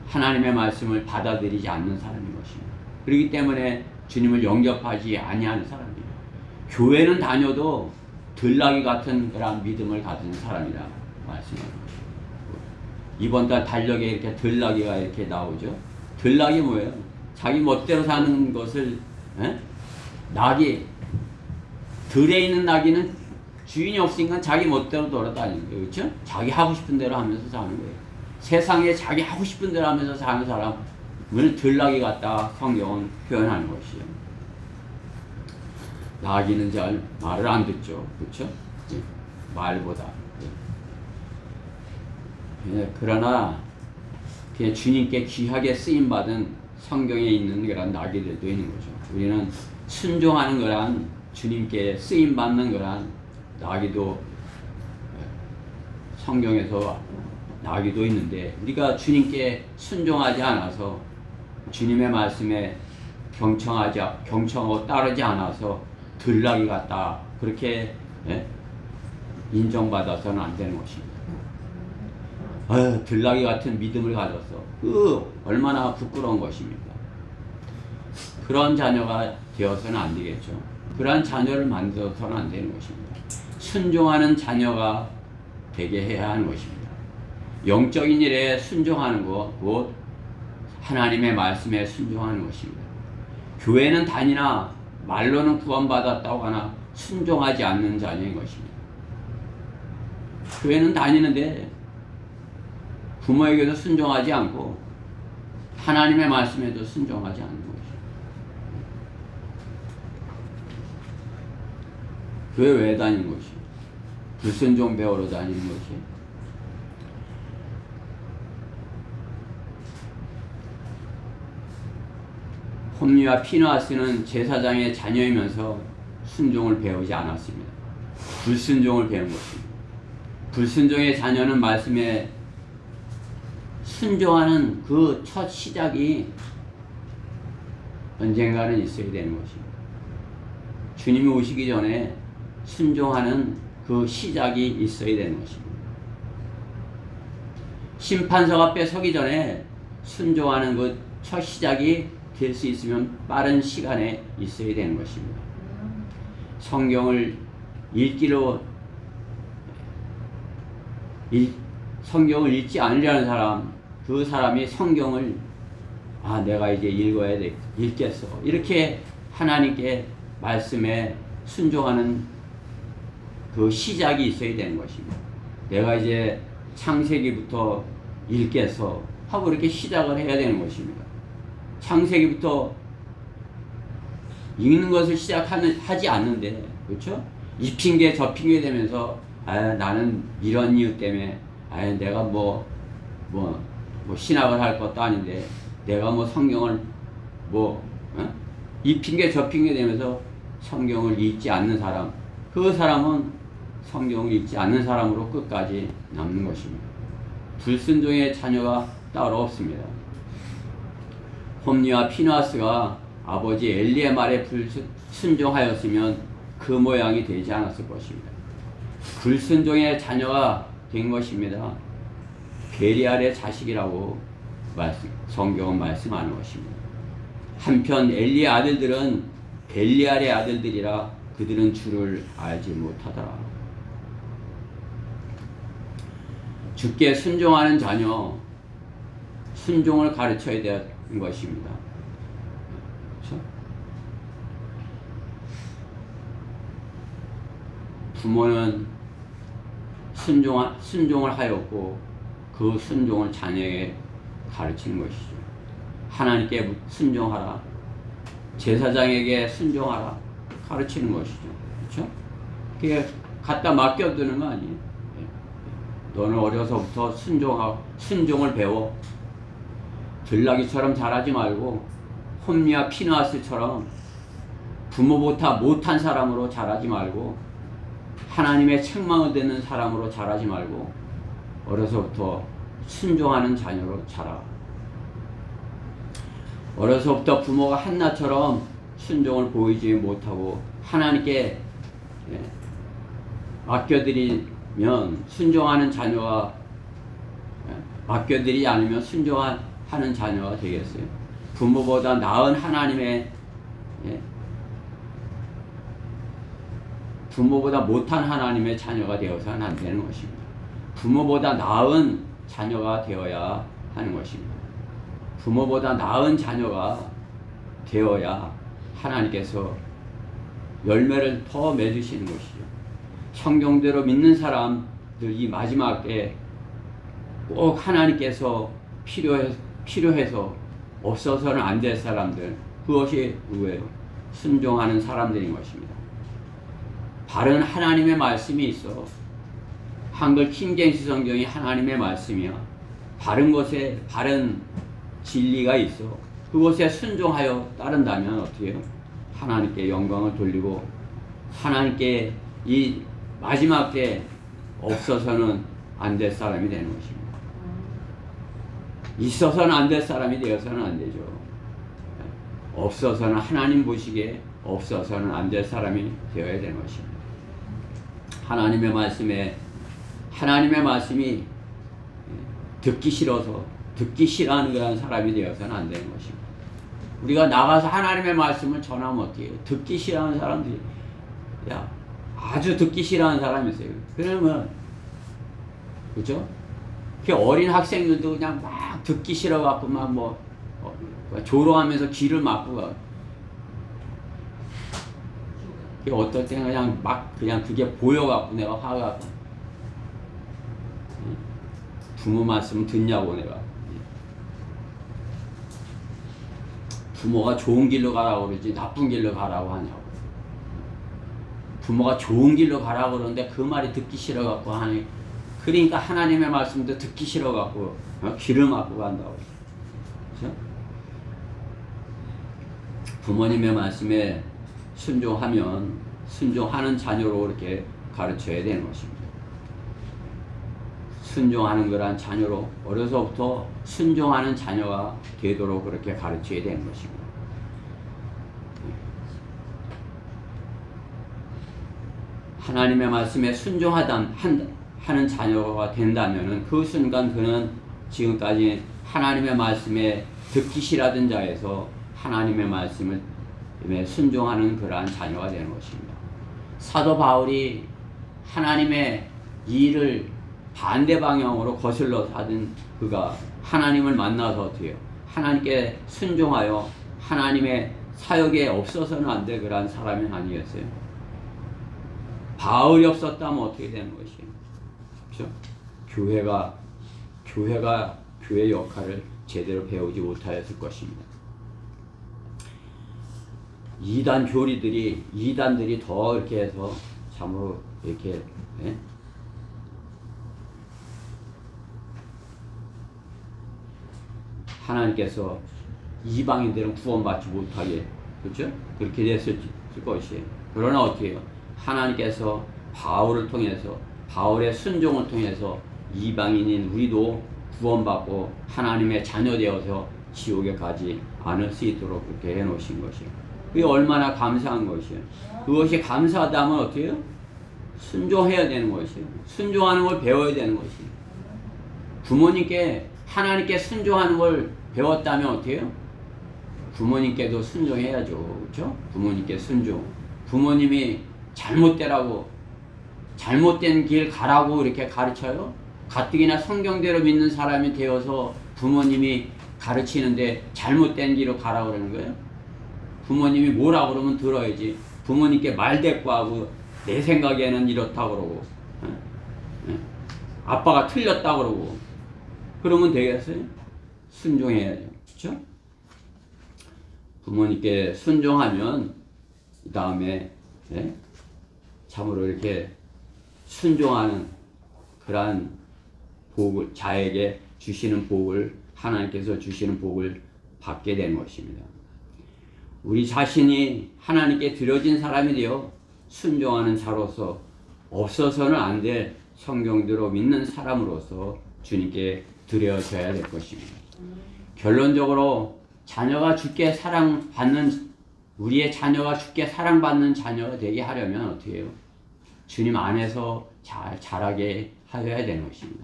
하나님의 말씀을 받아들이지 않는 사람인 것입니다. 그렇기 때문에 주님을 영접하지 아니하는 사람이에요. 교회는 다녀도 들나귀 같은 그런 믿음을 가진 사람이라 말씀합니다. 이번 달 달력에 이렇게 들나귀가 이렇게 나오죠. 들나귀 뭐예요? 자기 멋대로 사는 것을 들에 있는 나귀는 주인이 없으니까 자기 멋대로 돌아다니는 거예요. 그렇죠? 자기 하고 싶은 대로 하면서 사는 거예요. 세상에 자기 하고 싶은 대로 하면서 사는 사람을 들나귀 같다 성경은 표현하는 것이죠. 나귀는 잘 말을 안 듣죠. 그렇죠? 말보다. 그러나 그냥 주님께 귀하게 쓰임받은 성경에 있는 그런 나귀들도 있는 거죠. 우리는 순종하는 거란 주님께 쓰임받는 거란 나귀도 성경에서 나귀도 있는데 우리가 주님께 순종하지 않아서 주님의 말씀에 경청하고 따르지 않아서 들나귀 같다 그렇게 인정받아서는 안 되는 것입니다. 들나귀 같은 믿음을 가졌어. 얼마나 부끄러운 것입니까? 그런 자녀가 되어서는 안 되겠죠. 그러한 자녀를 만들어서는 안 되는 것입니다. 순종하는 자녀가 되게 해야 하는 것입니다. 영적인 일에 순종하는 것, 곧 하나님의 말씀에 순종하는 것입니다. 교회는 다니나 말로는 구원받았다고 하나 순종하지 않는 자녀인 것입니다. 교회는 다니는데 부모에게도 순종하지 않고 하나님의 말씀에도 순종하지 않는 것입니다. 교회 왜 다니는 것이? 불순종 배우러 다니는 것이? 홈리와 피느하스는 제사장의 자녀이면서 순종을 배우지 않았습니다. 불순종을 배운 것입니다. 불순종의 자녀는 말씀에 순종하는 그 첫 시작이 언젠가는 있어야 되는 것입니다. 주님이 오시기 전에 순종하는 그 시작이 있어야 되는 것입니다. 심판석 앞에 서기 전에 순종하는 그 첫 시작이 될 수 있으면 빠른 시간에 있어야 되는 것입니다. 성경을 성경을 읽지 않으려는 사람, 그 사람이 성경을 내가 이제 읽어야 돼, 읽겠어, 이렇게 하나님께 말씀에 순종하는 그 시작이 있어야 되는 것입니다. 내가 이제 창세기부터 읽겠어 하고 이렇게 시작을 해야 되는 것입니다. 창세기부터 읽는 것을 하지 않는데, 그렇죠? 이 핑계 저 핑계 되면서 나는 이런 이유 때문에 내가 뭐 신학을 할 것도 아닌데 내가 뭐 성경을 이 핑계 저 핑계 되면서 성경을 읽지 않는 사람, 그 사람은 성경을 읽지 않는 사람으로 끝까지 남는 것입니다. 불순종의 자녀가 따로 없습니다. 홈리와 피느하스가 아버지 엘리의 말에 불순종하였으면 그 모양이 되지 않았을 것입니다. 불순종의 자녀가 된 것입니다. 베리알의 자식이라고 성경은 말씀하는 것입니다. 한편 엘리의 아들들은 벨리알의 아들들이라 그들은 주를 알지 못하더라. 주께 순종하는 자녀, 순종을 가르쳐야 되는 것입니다. 그렇죠? 부모는 순종을 하였고 그 순종을 자녀에게 가르치는 것이죠. 하나님께 순종하라, 제사장에게 순종하라 가르치는 것이죠. 그렇죠? 그게 갖다 맡겨두는 거 아니에요. 너는 어려서부터 순종을 배워. 들나귀처럼 자라지 말고 홈리와 피느하스처럼 부모보다 못한 사람으로 자라지 말고 하나님의 책망을 듣는 사람으로 자라지 말고 어려서부터 순종하는 자녀로 자라. 어려서부터 부모가 한나처럼 순종을 보이지 못하고 하나님께 맡겨드리면 순종하는 자녀가, 맡겨드리지 않으면 순종하는 자녀가 되겠어요. 부모보다 나은 하나님의, 부모보다 못한 하나님의 자녀가 되어서는 안 되는 것입니다. 부모보다 나은 자녀가 되어야 하는 것입니다. 부모보다 나은 자녀가 되어야 하나님께서 열매를 더 맺으시는 것이죠. 성경대로 믿는 사람들, 이 마지막 때 꼭 하나님께서 필요해서 없어서는 안 될 사람들, 그것이 누구예요? 순종하는 사람들인 것입니다. 바른 하나님의 말씀이 있어. 한글 킹제임스 성경이 하나님의 말씀이야. 바른 것에 바른 진리가 있어. 그것에 순종하여 따른다면 어떻게 해요? 하나님께 영광을 돌리고 하나님께 이 마지막 때 없어서는 안 될 사람이 되는 것입니다. 있어서는 안 될 사람이 되어서는 안 되죠. 없어서는, 하나님 보시기에 없어서는 안 될 사람이 되어야 되는 것입니다. 하나님의 말씀이 듣기 싫어서 듣기 싫어하는 그런 사람이 되어서는 안 되는 것입니다. 우리가 나가서 하나님의 말씀을 전하면 어떻게 해요? 듣기 싫어하는 사람들이, 아주 듣기 싫어하는 사람이 있어요. 그러면, 그죠? 그 어린 학생들도 그냥 막 듣기 싫어갖고 막 조롱하면서 귀를 막고 가. 어떨 때는 그냥 그게 보여갖고 내가 화가, 부모 말씀 듣냐고 내가. 부모가 좋은 길로 가라고 그러지 나쁜 길로 가라고 하냐고. 부모가 좋은 길로 가라고 그러는데 그 말이 듣기 싫어갖고 하니, 그러니까 하나님의 말씀도 듣기 싫어갖고 귀를 막고 간다고. 그렇죠? 부모님의 말씀에 순종하면 순종하는 자녀로 이렇게 가르쳐야 되는 것입니다. 순종하는 거란 자녀로 어려서부터 순종하는 자녀가 되도록 그렇게 가르쳐야 되는 것입니다. 하나님의 말씀에 하는 자녀가 된다면 그 순간 그는 지금까지 하나님의 말씀에 듣기 싫어하던 자에서 하나님의 말씀을 순종하는 그러한 자녀가 되는 것입니다. 사도 바울이 하나님의 일을 반대 방향으로 거슬러 하던 그가 하나님을 만나서 어떻게 해요? 하나님께 순종하여 하나님의 사역에 없어서는 안 될 그러한 사람이 아니었어요. 바울이 없었다면 어떻게 되는 것이에요? 그렇죠? 교회가 교회 역할을 제대로 배우지 못하였을 것입니다. 이단들이 더 이렇게 해서 참으로 이렇게 하나님께서 이방인들은 구원받지 못하게 그렇죠? 그렇게 됐을 것이에요. 그러나 어떻게 해요? 하나님께서 바울을 통해서 바울의 순종을 통해서 이방인인 우리도 구원받고 하나님의 자녀 되어서 지옥에 가지 않을 수 있도록 그렇게 해놓으신 것이에요. 그게 얼마나 감사한 것이에요. 그것이 감사하다면 어떻게 해요? 순종해야 되는 것이에요. 순종하는 걸 배워야 되는 것이에요. 부모님께 하나님께 순종하는 걸 배웠다면 어떻게 해요? 부모님께도 순종해야죠. 그렇죠? 부모님께 순종. 부모님이 잘못되라고 잘못된 길 가라고 이렇게 가르쳐요? 가뜩이나 성경대로 믿는 사람이 되어서 부모님이 가르치는데 잘못된 길로 가라고 그러는 거예요? 부모님이 뭐라 그러면 들어야지. 부모님께 말대꾸하고 내 생각에는 이렇다 그러고 아빠가 틀렸다 그러고 그러면 되겠어요? 순종해야죠. 그렇죠? 부모님께 순종하면 그 다음에 참으로 이렇게 순종하는 그러한 복을 자에게 주시는 복을 하나님께서 주시는 복을 받게 되는 것입니다. 우리 자신이 하나님께 드려진 사람이 되어 순종하는 자로서 없어서는 안 될 성경대로 믿는 사람으로서 주님께 드려져야 될 것입니다. 결론적으로 우리의 자녀가 주께 사랑받는 자녀가 되게 하려면 어떻게 해요? 주님 안에서 잘 자라게 하여야 되는 것입니다.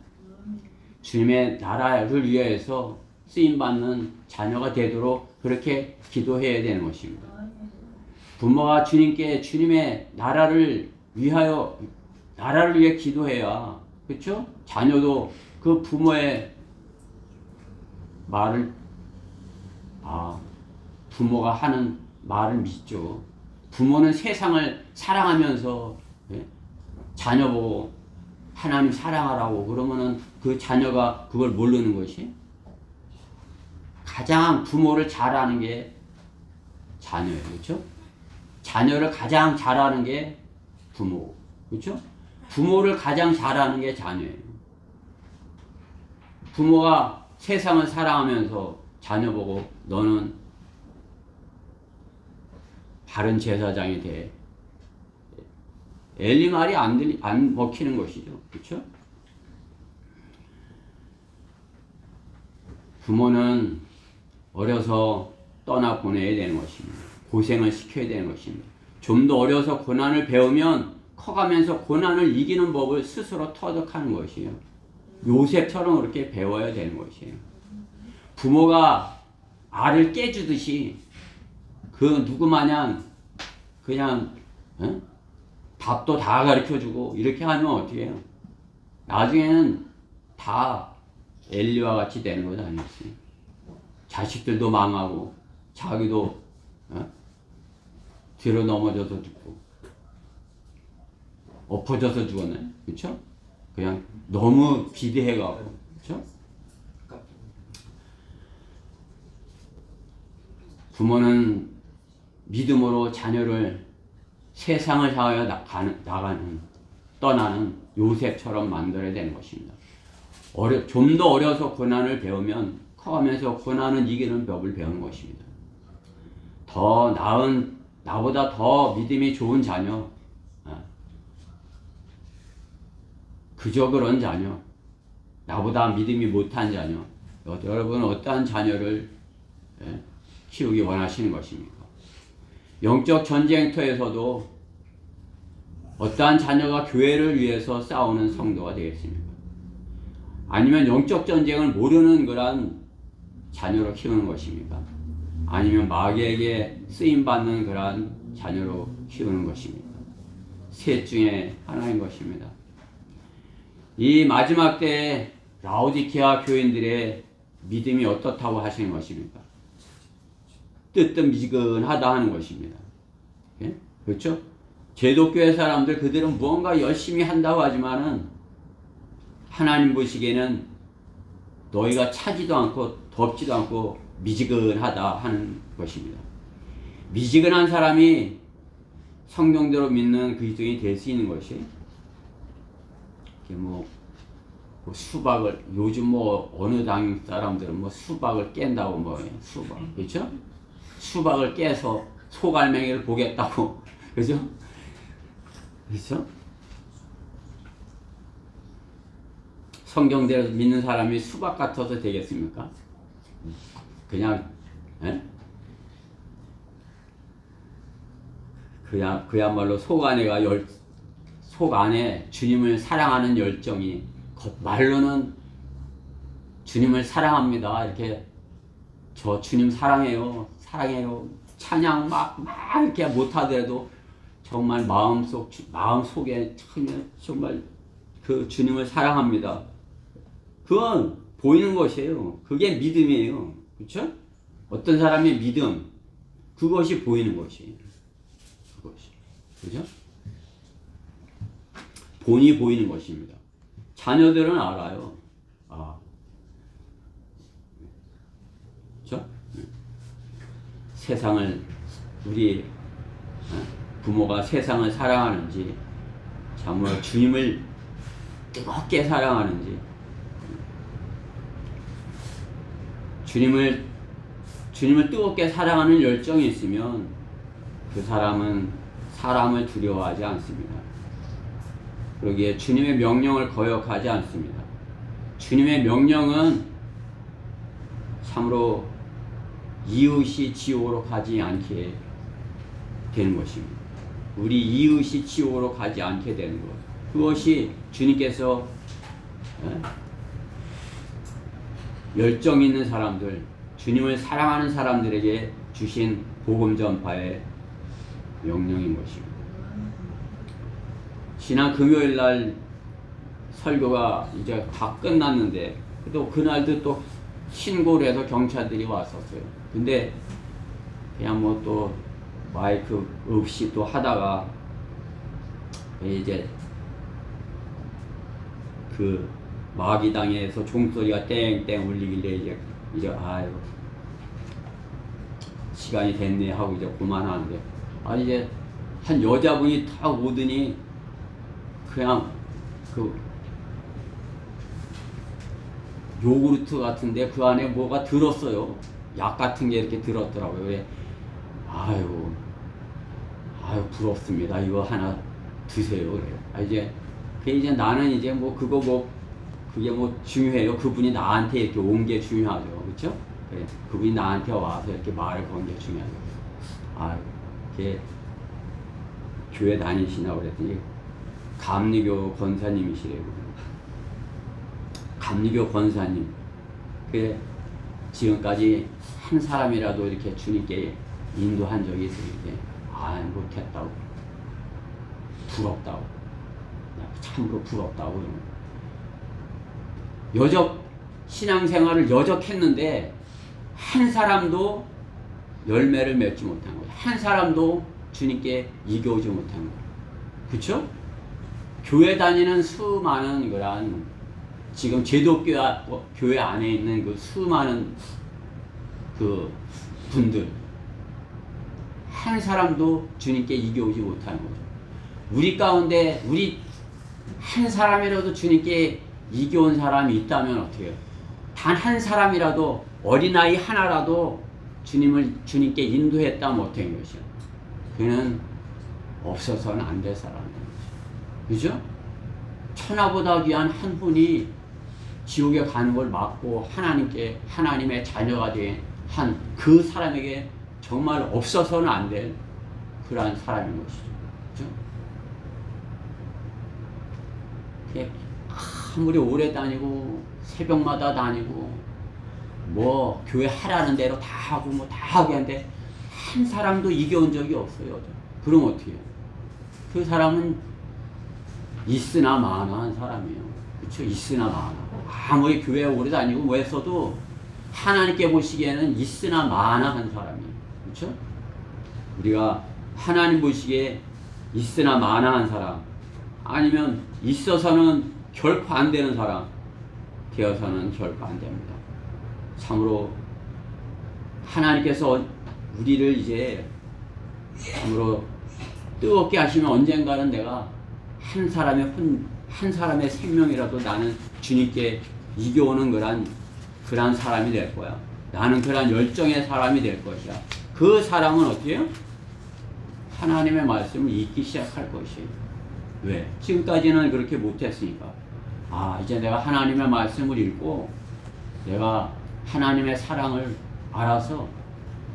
주님의 나라를 위해서 쓰임받는 자녀가 되도록 그렇게 기도해야 되는 것입니다. 부모가 주님의 나라를 위해 기도해야, 그렇죠? 자녀도 그 부모의 말을, 부모가 하는 말을 믿죠. 부모는 세상을 사랑하면서 자녀 보고 하나님 사랑하라고 그러면은 그 자녀가 그걸 모르는 것이 가장 부모를 잘 아는 게 자녀예요. 그렇죠? 자녀를 가장 잘 아는 게 부모. 그렇죠? 부모를 가장 잘 아는 게 자녀예요. 부모가 세상을 사랑하면서 자녀 보고 너는 바른 제사장이 돼. 엘리 말이 안 먹히는 것이죠. 그렇죠? 부모는 어려서 떠나 보내야 되는 것입니다. 고생을 시켜야 되는 것입니다. 좀 더 어려서 고난을 배우면 커가면서 고난을 이기는 법을 스스로 터득하는 것이에요. 요셉처럼 그렇게 배워야 되는 것이에요. 부모가 알을 깨주듯이 그 누구 마냥 그냥 밥도 다 가르쳐주고 이렇게 하면 어떻게 해요? 나중에는 다 엘리와 같이 되는 것 아니었어요? 자식들도 망하고 자기도 뒤로 넘어져서 죽고 엎어져서 죽었네. 그렇죠? 그냥 너무 비대해가고 그렇죠? 부모는 믿음으로 자녀를 세상을 향하여 떠나는 요셉처럼 만들어야 되는 것입니다. 좀 더 어려서 고난을 배우면 커가면서 고난을 이기는 법을 배우는 것입니다. 더 나은, 나보다 더 믿음이 좋은 자녀, 그저 그런 자녀, 나보다 믿음이 못한 자녀, 여러분은 어떠한 자녀를 키우기 원하시는 것입니까? 영적 전쟁터에서도 어떠한 자녀가 교회를 위해서 싸우는 성도가 되겠습니까? 아니면 영적 전쟁을 모르는 그런 자녀로 키우는 것입니까? 아니면 마귀에게 쓰임받는 그러한 자녀로 키우는 것입니까? 셋 중에 하나인 것입니다. 이 마지막 때에 라오디케아 교인들의 믿음이 어떻다고 하시는 것입니까? 뜨뜻미지근하다 하는 것입니다. 예? 그렇죠? 제독교회 사람들 그들은 무언가 열심히 한다고 하지만은 하나님 보시기에는 너희가 차지도 않고 덥지도 않고 미지근하다 하는 것입니다. 미지근한 사람이 성경대로 믿는 그리스도인이 될 수 있는 것이 뭐 수박을 요즘 뭐 어느 당 사람들은 뭐 수박을 깬다고 뭐 수박 그렇죠? 수박을 깨서 소갈맹이를 보겠다고 그렇죠? 그렇죠? 성경대로 믿는 사람이 수박 같아서 되겠습니까? 그냥 그야말로 속 안에 주님을 사랑하는 열정이 말로는 주님을 사랑합니다. 이렇게 저 주님 사랑해요. 찬양 막 이렇게 못하더라도 정말 마음속에 정말 그 주님을 사랑합니다. 그건 보이는 것이에요. 그게 믿음이에요. 그렇죠? 어떤 사람의 믿음, 그것이 보이는 것이에요. 그것이. 그죠? 본이 보이는 것입니다. 자녀들은 알아요. 그렇죠? 세상을 우리 부모가 세상을 사랑하는지 참으로 주님을 뜨겁게 사랑하는지 주님을 뜨겁게 사랑하는 열정이 있으면 그 사람은 사람을 두려워하지 않습니다. 그러기에 주님의 명령을 거역하지 않습니다. 주님의 명령은 참으로 이웃이 지옥으로 가지 않게 되는 것입니다. 우리 이웃이 지옥으로 가지 않게 되는 것. 그것이 주님께서 열정 있는 사람들, 주님을 사랑하는 사람들에게 주신 복음 전파의 명령인 것입니다. 지난 금요일 날 설교가 이제 다 끝났는데 또 그날도 또 신고를 해서 경찰들이 왔었어요. 근데 그냥 뭐 또 마이크 없이 또 하다가 이제 그 마귀당에서 종소리가 땡땡 울리길래 이제 아유 시간이 됐네 하고 이제 그만하는데 이제 한 여자분이 딱 오더니 그냥 그 요구르트 같은데 그 안에 뭐가 들었어요. 약 같은 게 이렇게 들었더라고요. 왜? 아유 부럽습니다. 이거 하나 드세요. 그래요. 이제 나는 이제 뭐 그거 뭐 그게 뭐 중요해요. 그분이 나한테 이렇게 온 게 중요하죠. 그렇죠? 그래. 그분이 나한테 와서 이렇게 말을 건 게 중요하죠. 이게 교회 다니시나 그랬더니 감리교 권사님이시래요. 감리교 권사님. 그 지금까지 한 사람이라도 이렇게 주님께 인도한 적이 있으니까 못했다고 부럽다고 참으로 부럽다고 신앙생활을 여적했는데 한 사람도 열매를 맺지 못한 거예요. 한 사람도 주님께 이겨오지 못한 거예요. 그렇죠? 교회 다니는 수많은 그런 지금 제독교회 안에 있는 그 수많은 그 분들 한 사람도 주님께 이겨오지 못하는 거죠. 우리 가운데 우리 한 사람이라도 주님께 이겨온 사람이 있다면 어떻게 해요? 단 한 사람이라도 어린아이 하나라도 주님께 인도했다면 어떻게 된 것이요? 그는 없어서는 안 될 사람인 거죠. 그죠? 천하보다 귀한 한 분이 지옥에 가는 걸 막고 하나님의 자녀가 된 한 그 사람에게 정말 없어서는 안 될 그러한 사람인 것이죠. 그렇죠? 아무리 오래 다니고 새벽마다 다니고 뭐 교회 하라는 대로 다 하고 뭐 다 하게 하는데 한 사람도 이겨온 적이 없어요. 그럼 어떻게 해요? 그 사람은 있으나 마나한 사람이에요. 그렇죠? 있으나 마나. 아무리 교회에 오래 다니고 뭐 했어도 하나님께 보시기에는 있으나 마나한 사람이에요. 그렇죠? 우리가 하나님 보시기에 있으나 마나한 사람, 아니면 있어서는 결코 안 되는 사람 되어서는 결코 안 됩니다. 참으로 하나님께서 우리를 이제 참으로 뜨겁게 하시면 언젠가는 내가 한 사람의 생명이라도 나는 주님께 이겨오는 그러한 사람이 될 거야. 나는 그러한 열정의 사람이 될 것이야. 그 사람은 어떻게 해요? 하나님의 말씀을 읽기 시작할 것이에요. 왜? 지금까지는 그렇게 못했으니까. 이제 내가 하나님의 말씀을 읽고 내가 하나님의 사랑을 알아서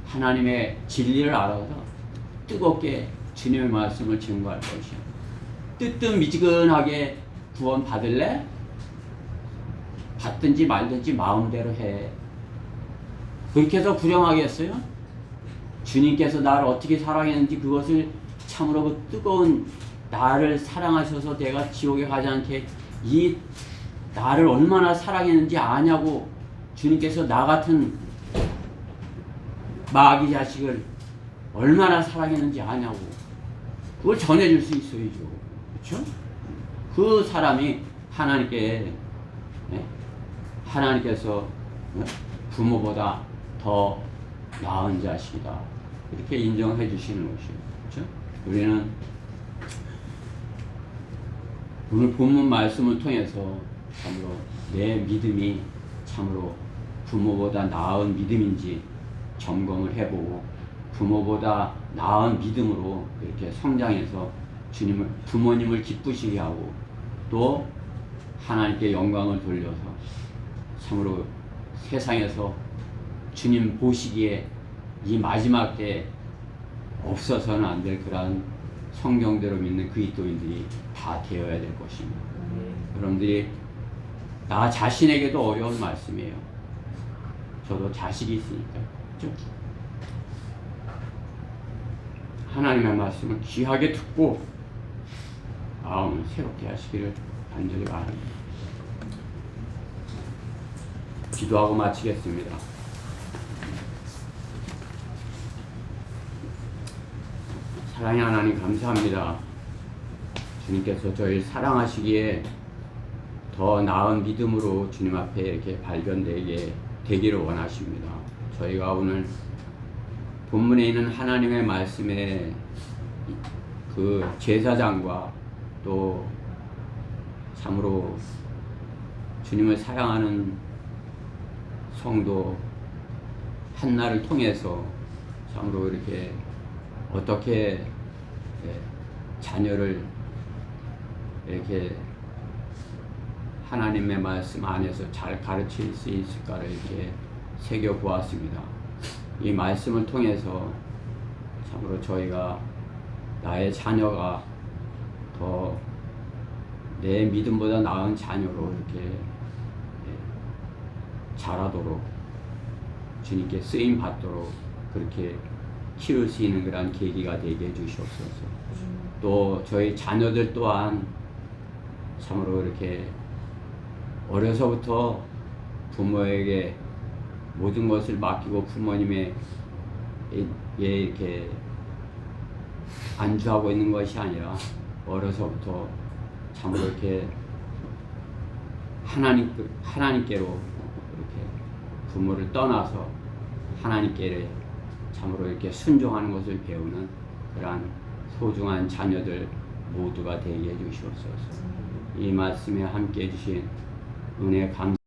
하나님의 진리를 알아서 뜨겁게 주님의 말씀을 증거할 것이야. 뜨뜻미지근하게 구원 받을래? 받든지 말든지 마음대로 해. 그렇게 해서 불행하겠어요? 주님께서 나를 어떻게 사랑했는지 그것을 참으로 그 뜨거운 나를 사랑하셔서 내가 지옥에 가지 않게 이 나를 얼마나 사랑했는지 아냐고 주님께서 나 같은 마귀 자식을 얼마나 사랑했는지 아냐고 그걸 전해줄 수 있어야죠. 그렇죠? 그 사람이 하나님께서 부모보다 더 나은 자식이다. 이렇게 인정해 주시는 것이에요. 그렇죠? 우리는 오늘 본문 말씀을 통해서 참으로 내 믿음이 참으로 부모보다 나은 믿음인지 점검을 해보고 부모보다 나은 믿음으로 이렇게 성장해서 부모님을 기쁘시게 하고 또 하나님께 영광을 돌려서 참으로 세상에서 주님 보시기에 이 마지막 때 없어서는 안 될 그러한 성경대로 믿는 그리스도인들이 다 되어야 될 것입니다. 여러분들이 나 자신에게도 어려운 말씀이에요. 저도 자식이 있으니까. 그렇죠? 하나님의 말씀을 귀하게 듣고 마음을 새롭게 하시기를 간절히 바랍니다. 기도하고 마치겠습니다. 사랑의 하나님 감사합니다. 주님께서 저희를 사랑하시기에 더 나은 믿음으로 주님 앞에 이렇게 발견되게 되기를 원하십니다. 저희가 오늘 본문에 있는 하나님의 말씀에 그 제사장과 또 참으로 주님을 사랑하는 성도 한나를 통해서 참으로 이렇게 어떻게 자녀를 이렇게 하나님의 말씀 안에서 잘 가르칠 수 있을까를 이렇게 새겨보았습니다. 이 말씀을 통해서 참으로 저희가 나의 자녀가 더 내 믿음보다 나은 자녀로 이렇게 자라도록 주님께 쓰임 받도록 그렇게 키울 수 있는 그런 계기가 되게 해주시옵소서. 또 저희 자녀들 또한 참으로 이렇게 어려서부터 부모에게 모든 것을 맡기고 부모님의 이렇게 안주하고 있는 것이 아니라 어려서부터 참으로 이렇게 하나님께로 이렇게 부모를 떠나서 하나님께 참으로 이렇게 순종하는 것을 배우는 그러한 소중한 자녀들 모두가 되게 해주시옵소서. 이 말씀에 함께 해주신 은혜 감사